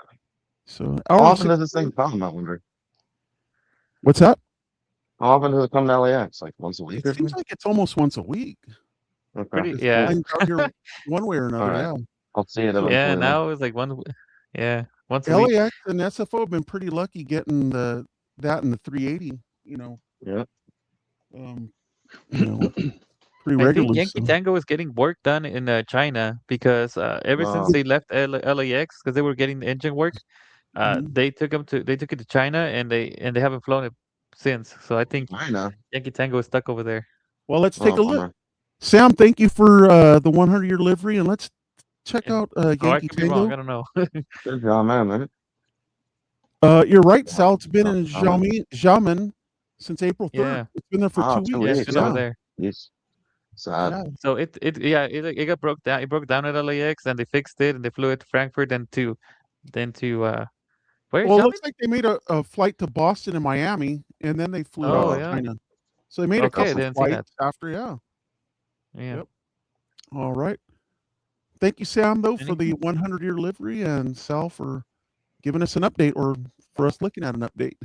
A: So
D: how often does this thing come? I wonder.
A: What's that?
D: How often does it come to LAX? Like once a week?
A: It seems like it's almost once a week.
D: Okay.
C: Yeah.
A: Here one way or another.
D: Right.
A: Yeah.
D: I'll see it eventually.
C: Yeah,
D: then.
C: now it's like once a week.
A: LAX and SFO have been pretty lucky getting that and the 380.
D: Yeah.
A: Pretty
C: I
A: regularly.
C: think Yankee Tango is getting work done in China because ever since they left LAX because they were getting the engine work, they took it to China and they haven't flown it since. So I think Yankee Tango is stuck over there.
A: Well, let's take a look. Sam, thank you for the 100-year livery, and let's check out Yankee
C: I could be
A: Tango.
C: wrong. I don't know.
D: Good job, man.
A: You're right, Sal. It's been
D: Oh,
A: in Xiamen since April 3rd.
C: Yeah.
A: It's been there for 2
D: 2
A: weeks.
C: Yeah,
D: weeks.
C: it's been over there.
D: Yes. Sad.
A: Yeah.
C: So it got broke down. It broke down at LAX, and they fixed it, and they flew it to Frankfurt, and to where?
A: Well, it
C: Xiamen?
A: looks like they made a flight to Boston and Miami, and then they flew
C: Oh,
A: out of
C: yeah.
A: China. So they made a
C: Okay,
A: couple
C: didn't see that.
A: flights after. Yeah.
C: Yeah.
A: Yep. All right. Thank you, Sam, though, for the
C: Anything?
A: 100-year livery, and Sal for giving us an update, or for us looking at an update.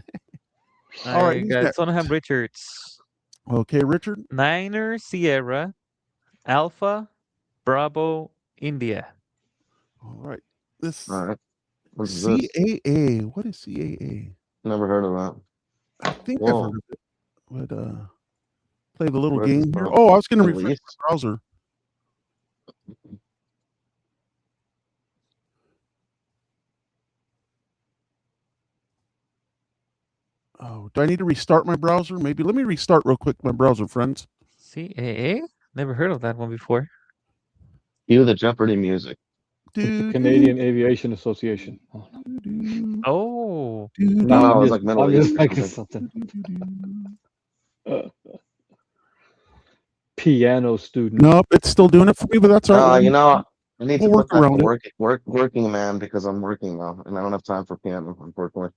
A: All right.
C: I
A: Who's
C: got
A: next?
C: Sonaham Richards.
A: Okay, Richard.
C: Niner Sierra Alpha Bravo India.
A: All right. This
D: All right. What is this?
A: CAA. What is CAA?
D: Never heard of that.
A: I think I've
D: Whoa.
A: heard of it. But play the little
D: Where's this
A: game here.
D: from?
A: Oh, I was going to
D: Middle
A: refresh
D: East?
A: my browser. Oh, do I need to restart my browser? Maybe. Let me restart real quick my browser, friends.
C: CAA? Never heard of that one before.
D: Cue the Jeopardy music.
A: Do,
B: Canadian Aviation Association. Oh, no.
A: do,
C: Oh,
A: do,
D: No,
B: I'm
D: it was
B: just-
D: like Middle
B: I'm just
D: East or
B: thinking
D: something.
B: something. Piano student.
A: Nope, it's still doing it for me, but that's all right.
D: You know, I need to
A: We'll
D: put that
A: work
D: to
A: around
D: working man because I'm working now and I don't have time for piano, unfortunately.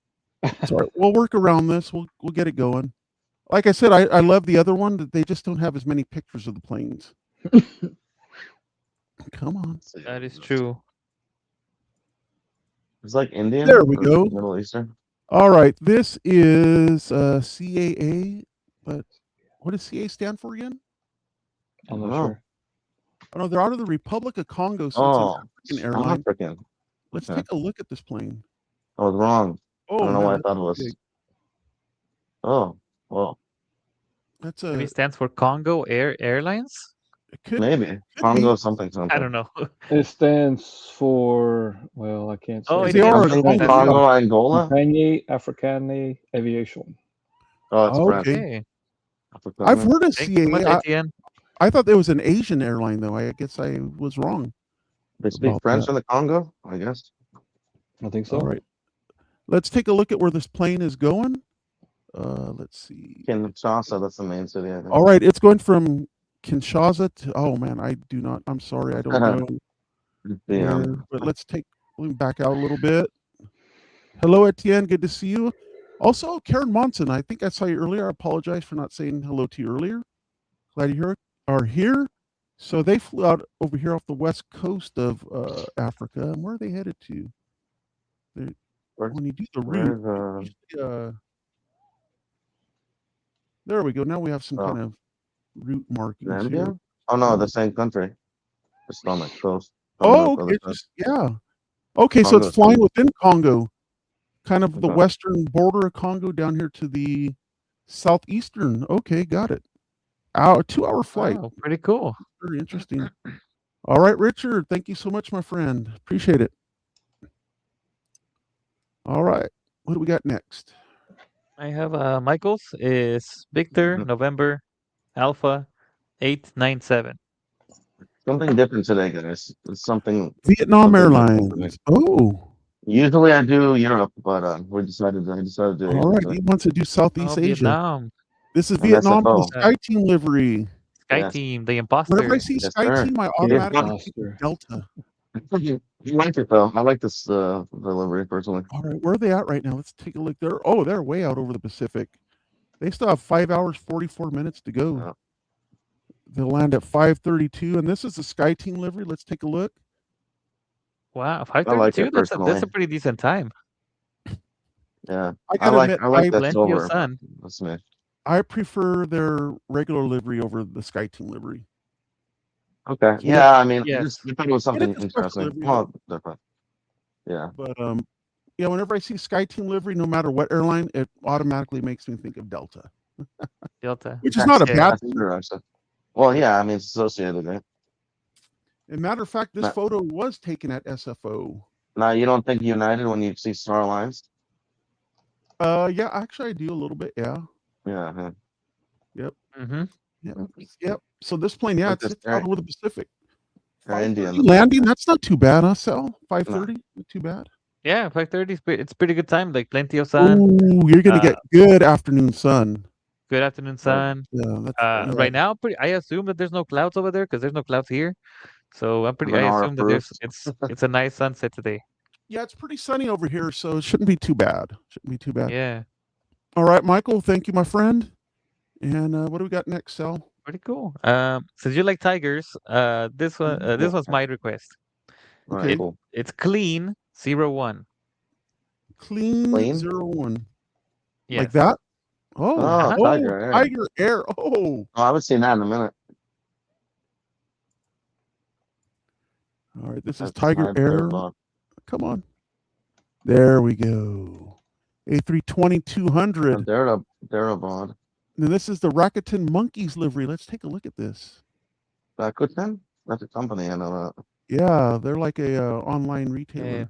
A: It's all right. We'll work around this. We'll get it going. Like I said, I love the other one. That they just don't have as many pictures of the planes. Come on.
D: Let's see.
C: that is true.
D: It's like Indian.
A: There we
D: or
A: go.
D: Middle Eastern.
A: All right. This is CAA, but what does CA stand for again?
B: I'm
D: Oh.
B: not sure.
A: Oh, no, they're out of the Republic of Congo, so
D: Oh,
A: it's an African airline.
D: African.
A: Let's
D: Okay.
A: take a look at this plane.
D: I was wrong.
A: Oh,
D: I don't know
A: man,
D: why I thought it was.
A: big.
D: Oh, well,
A: That's
C: Maybe
A: a
C: it stands for Congo Airlines?
A: it could
D: maybe Congo something.
C: I don't know.
B: It stands for, well, I can't say.
C: Oh,
A: They
C: it
A: are
C: is.
A: in
D: Something
A: Congo,
D: Congo, Angola.
B: Compagnie Africaine Aviation.
D: Oh, it's French.
A: Okay.
C: Okay.
A: I've
D: African.
A: heard of
C: Thank you so much,
A: CAA.
C: Etienne.
A: I thought there was an Asian airline, though. I guess I was wrong.
D: They speak
A: about
D: French
A: that.
D: in the Congo, I guess.
B: I think so.
A: All right. Let's take a look at where this plane is going. Let's see.
D: Kinshasa, that's the main city. I think.
A: All right, it's going from Kinshasa to. Oh man, I'm sorry, I don't know. But let me back out a little bit. Hello, Etienne. Good to see you. Also, Karen Monson. I think I saw you earlier. I apologize for not saying hello to you earlier. Glad you are here. So they flew out over here off the west coast of Africa. And where are they headed to? When you do the route, there we go. Now we have some kind of route markings here.
D: Zambia? Oh no, the same country. Just on the coast.
A: Oh, okay, yeah. Okay, so it's flying within Congo, kind of the western border of Congo down here to the southeastern. Okay, got it. A 2-hour flight.
C: Oh, pretty cool.
A: Very interesting. All right, Richard. Thank you so much, my friend. Appreciate it. All right. What do we got next?
C: I have Michael's is Victor November Alpha 897.
D: Something different today, guys. It's something
A: Vietnam
D: something
A: Airlines. Oh.
D: Usually I do Europe, but I decided to do
A: All right. He wants to do Southeast Asia.
C: Vietnam.
A: This is
D: And
A: Vietnam, the
D: SFO.
A: Sky Team livery.
C: Sky Team, the imposter.
A: Whenever I see Sky Team, I automatically think of Delta.
D: You like it though. I like this delivery personally.
A: All right, where are they at right now? Let's take a look. They're way out over the Pacific. They still have 5 hours 44 minutes to go.
D: Yeah.
A: They'll land at 5:32, and this is the Sky Team livery. Let's take a look.
C: Wow,
D: I like
C: 5:32.
D: it
C: That's a
D: personally.
C: pretty decent time.
D: Yeah,
A: I
D: I
A: gotta
D: like
A: admit,
D: that
C: plenty of
D: silver.
C: sun.
D: That's me.
A: I prefer their regular livery over the Sky Team livery.
D: Okay. Yeah, I mean,
C: Yes.
D: I thought it was something
A: it's a special
D: interesting.
A: livery.
D: Well, different. Yeah.
A: But yeah, whenever I see Sky Team livery, no matter what airline, it automatically makes me think of Delta,
C: Delta.
A: which is not a
C: Yeah.
A: bad
D: That's
A: thing.
D: true, actually. Well, yeah, I mean, it's associated, right?
A: As a matter of fact, this
D: Nah.
A: photo was taken at SFO.
D: Now, you don't think United when you see Star Alliance?
A: Yeah, actually, I do a little bit. Yeah.
D: Yeah.
C: Mm-hmm.
A: Yep. So this plane, yeah,
D: Like
A: it's
D: this
A: out
D: guy.
A: over the Pacific.
D: Or Indian.
A: 5:30 landing, that's not too bad, huh, Sal? 5:30, not too bad.
C: Yeah, 5:30 is it's pretty good time. Like plenty of sun.
A: Ooh, you're gonna get good afternoon sun.
C: Good afternoon sun.
A: Yeah, that's
C: Right now, I assume that there's no clouds over there because there's no clouds here. So I
D: Radar
C: assume that
D: approved.
C: it's a nice sunset today.
A: yeah, it's pretty sunny over here, so it shouldn't be too bad. Shouldn't be too bad.
C: Yeah,
A: All right, Michael, thank you, my friend. And what do we got next, Sal?
C: pretty cool. Since you like tigers, this was my request.
D: Alright,
A: Okay.
D: cool.
C: It's clean 01.
A: Clean
D: Clean?
A: 01.
C: Yes.
A: Like that? Oh,
D: Oh, Tiger Air.
A: Tiger Air. Oh.
D: I haven't seen that in a minute.
A: All right, this is
D: That's
A: Tiger
D: my
A: Air.
D: favorite.
A: Come on. There we go. A320-200.
D: They're a bod.
A: And this is the Rakuten Monkeys livery. Let's take a look at this.
D: Rakuten? That's a company, I know that.
A: Yeah, they're like a online retailer.
C: Yeah.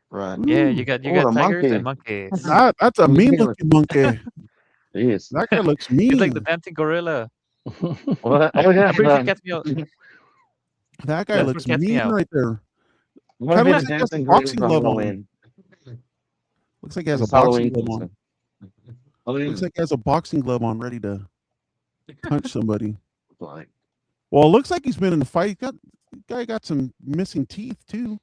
D: Right.
C: Yeah,
A: Ooh,
C: you got
D: the
C: tigers
D: monkey.
C: and monkeys.
A: that's a mean looking monkey.
D: Jeez.
A: That guy looks mean.
C: He's like the dancing gorilla.
D: What? Oh, yeah.
C: I'm pretty sure Catch Me Out.
A: That guy
C: That's
A: looks
C: for Catch Me
A: mean
C: Out.
A: right there.
D: What
A: Kinda
D: about
A: looks
D: the
A: like he has a
D: dancing
A: boxing
D: girls on
A: glove on.
D: Halloween?
A: Looks like he has a
D: It's
A: boxing
D: Halloween
A: glove on.
D: season. Halloween.
A: Looks like he has a boxing glove on, ready to punch somebody.
D: Like,
A: Well, it looks like he's been in a fight. Guy got some missing teeth too.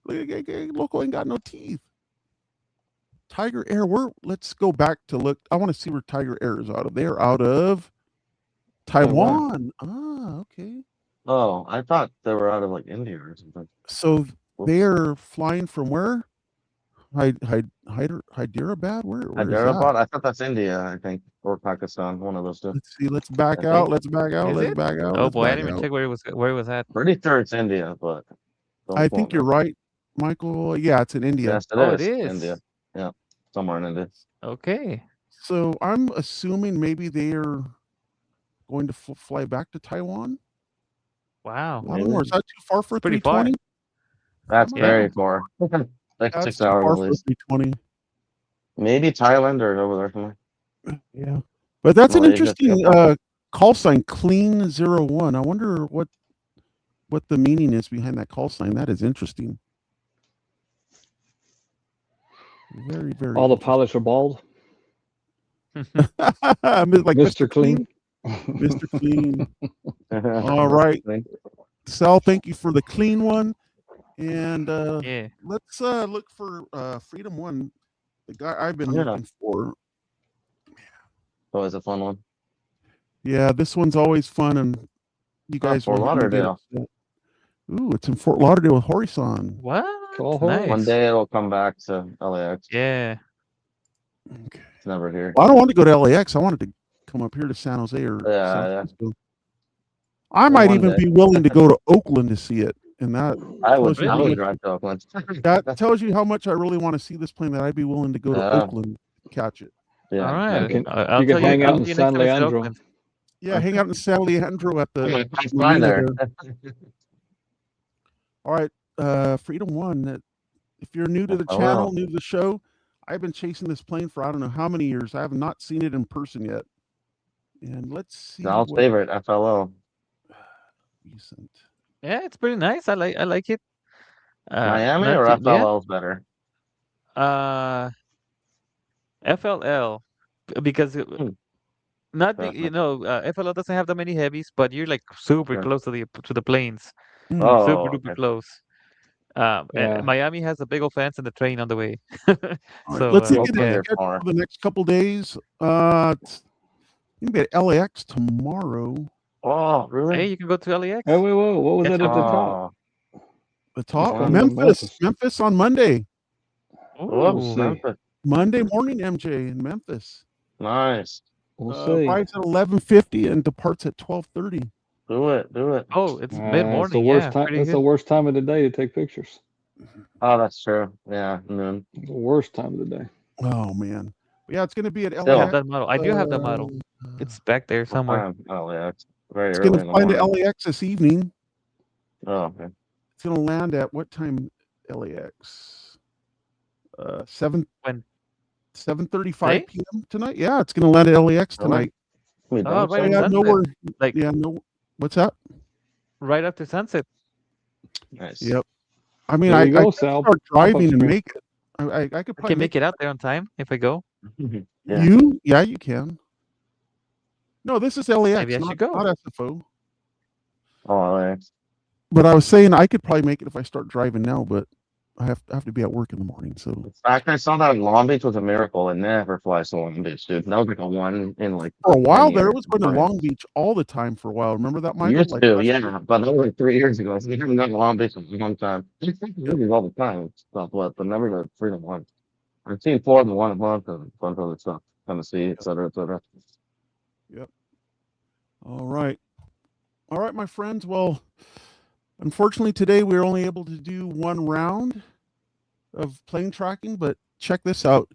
A: Loco ain't got no teeth. Tiger Air. Let's go back to look. I want to see where Tiger Air is out of. They're out of Taiwan. Ah, okay.
D: oh, I thought they were out of like India or something.
A: So they're flying from where? Hyderabad? Where is that?
D: Hyderabad? I thought that's India, I think, or Pakistan. One of those two.
A: Let's see. Let's back out. Let's back out.
C: Is
A: Let's
C: it?
A: back out.
C: Oh
A: let's
C: boy, I
A: back
C: didn't even
A: out.
C: check where it was at.
D: Pretty sure it's India, but don't
A: I
D: quote
A: think
D: me.
A: you're right, Michael. Yeah, it's in India.
D: Yes, it
C: Oh,
D: is.
C: it is.
D: India. Yeah, somewhere in India.
C: Okay.
A: So I'm assuming maybe they're going to fly back to Taiwan.
C: Wow.
A: I don't know. Is that too far for
C: It's pretty far.
A: 320?
D: That's
C: Yeah.
D: very far. Like
A: That's
D: 6
A: too
D: hours
A: far
D: at
A: for
D: least.
A: 320.
D: Maybe Thailand or over there somewhere.
A: Yeah, but that's an
D: Malaysia,
A: interesting call sign. Clean 01. I wonder what the meaning is behind that call sign. That is interesting. Very, very.
B: All the pilots are bald.
A: like
B: Mr. Clean.
A: Mr. Clean. All right. Sal, thank you for the clean one. And
C: Yeah.
A: let's look for Freedom One, the guy I've been looking for.
D: Always a fun one.
A: Yeah, this one's always fun, and you guys
D: Fort
A: will hear me get
D: Lauderdale.
A: upset. Ooh, it's in Fort Lauderdale with Horizon.
C: What?
B: Oh,
C: Nice.
D: One day it'll come back to LAX.
C: Yeah.
A: Okay.
D: It's never here.
A: Well, I don't want to go to LAX. I wanted to come up here to San Jose or San Francisco. I might
D: one
A: even
D: day.
A: be willing to go to Oakland to see it. And that
D: I would
C: Really?
D: drive to Oakland.
A: that tells you how much I really want to see this plane, that I'd be willing to go to
D: Yeah.
A: Oakland to catch it.
D: Yeah.
C: All right.
B: You can-
C: I'll
B: you can
C: tell you.
B: hang
C: I'll
B: out
C: see
B: in
C: you next
B: San
C: time I visit
B: Leandro.
C: Oakland.
A: Yeah, hang out in San Leandro at the
D: Fine
A: marina
D: there.
A: All right, Freedom One. If you're new to the
D: Oh,
A: channel,
D: wow.
A: new to the show, I've been chasing this plane for I don't know how many years. I have not seen it in person yet. And let's see.
D: Sal's favorite, FLO.
A: Recent.
C: Yeah, it's pretty nice. I like it.
D: Miami
C: not
D: or
C: too- yeah.
D: FLO is better?
C: FLL because not the,
D: Perfect.
C: FLL doesn't have that many heavies, but you're like super
D: Sure.
C: close to the planes,
A: Mm.
D: Oh,
C: super duper
D: okay.
C: close.
B: Yeah.
C: And Miami has a big old fence and the train on the way.
A: All right,
C: So
A: let's see.
D: Oakland
A: Get
D: is far.
A: for the next couple days. It's gonna be at LAX tomorrow.
D: Oh, really?
C: hey, you can go to LAX.
B: Hey, whoa, what was
C: Catch
B: that at the top?
D: Oh,
A: The top
D: Wow.
A: Memphis. Memphis on Monday.
D: whoops,
B: see.
D: Memphis.
A: Monday morning, MJ in Memphis.
D: Nice.
B: We'll see.
A: Arrives at 11:50 and departs at 12:30.
D: Do it.
C: Oh, it's
B: It's
C: mid morning.
B: the worst
C: Yeah,
B: time.
C: pretty
B: It's the
C: good.
B: worst time of the day to take pictures.
D: Oh, that's true. Yeah, noon.
B: The worst time of the day.
A: Oh man. But yeah, it's gonna be at
C: I
A: LAX.
C: have that model. I do have that model. It's back there somewhere.
D: Oh, yeah, it's very
A: It's
D: early
A: gonna
D: in the
A: fly to
D: morning.
A: LAX this evening.
D: Oh, okay.
A: It's gonna land at what time? LAX. 7:35
C: Today?
A: p.m. tonight. Yeah, it's gonna land at LAX
D: Really?
A: tonight.
D: We
C: Oh,
D: don't
C: right
A: So
C: on
A: yeah,
C: sunset.
A: nowhere.
C: Like
A: Yeah, no. What's that?
C: right after sunset.
D: Nice.
A: Yep. I mean,
B: There
A: I
B: you go,
A: could
B: Sal.
A: start driving and
B: stream.
A: make it. I could
C: I
A: probably
C: can make it out there on time if I go.
D: Yeah.
A: You? Yeah, you can. No, this is LAX,
C: Maybe I should
A: not
C: go.
A: SFO.
D: Oh, Alex.
A: But I was saying I could probably make it if I start driving now, but I have to be at work in the morning. So
D: In fact, I saw that Long Beach was a miracle. It never flies to Long Beach, dude. That was like a one in like
A: for a
D: 10
A: while there,
D: years.
A: it was going to Long Beach all the time for a while. Remember that,
D: It
A: Michael?
D: used
A: Like
D: to,
A: last
D: yeah,
A: year?
D: but that was like 3 years ago. So we haven't done Long Beach in a long time. It's movies all the time and stuff, but never the 3 to 1. I've seen 4 to 1 a month and a bunch of other stuff, Tennessee, et cetera, et cetera.
A: Yep. All right. All right, my friends. Well, unfortunately, today we were only able to do one round of plane tracking, but check this out.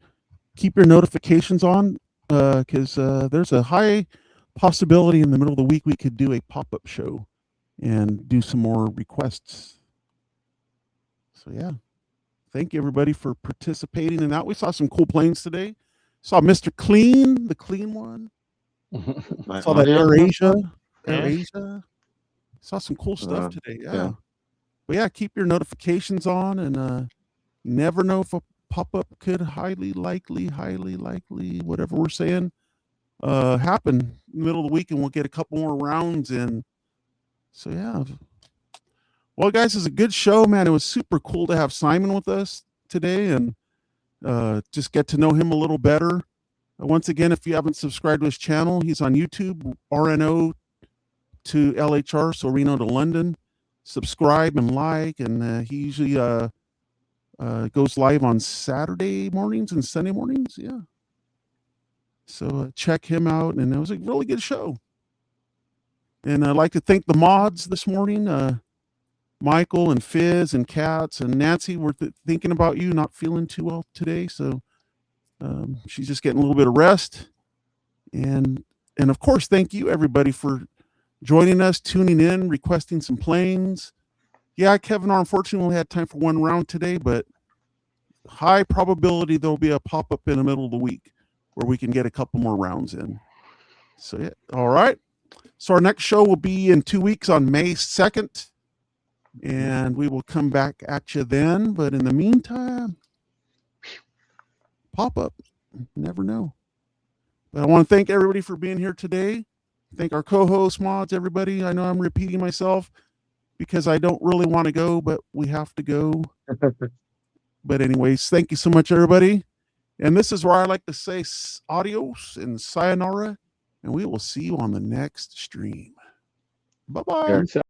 A: Keep your notifications on because there's a high possibility in the middle of the week we could do a pop-up show and do some more requests. So, yeah. Thank you, everybody, for participating in that. We saw some cool planes today. Saw Mr. Clean, the clean one.
D: My
A: Saw that
D: audio-
A: Air Asia. Saw some cool stuff today. Yeah.
D: yeah.
A: But yeah, keep your notifications on, and you never know if a pop-up could highly likely, whatever we're saying, happen in the middle of the week, and we'll get a couple more rounds in. So yeah. Well, guys, it's a good show, man. It was super cool to have Simon with us today and just get to know him a little better. Once again, if you haven't subscribed to his channel, he's on YouTube, RNO to LHR, so Reno to London. Subscribe and like, and he usually goes live on Saturday mornings and Sunday mornings. Yeah. So check him out, and it was a really good show. And I'd like to thank the mods this morning. Michael and Fizz and Katz and Nancy were thinking about you, not feeling too well today. So she's just getting a little bit of rest. And of course, thank you everybody for joining us, tuning in, requesting some planes. Yeah, Kevin R, unfortunately only had time for one round today, but high probability there'll be a pop-up in the middle of the week where we can get a couple more rounds in. So yeah, all right. So our next show will be in 2 weeks on May 2nd. And we will come back at you then. But in the meantime, pop up. Never know. But I want to thank everybody for being here today. Thank our co-hosts, mods, everybody. I know I'm repeating myself because I don't really want to go, but we have to go. But anyways, thank you so much, everybody. And this is where I like to say adios and sayonara. And we will see you on the next stream. Bye-bye.
B: Yeah.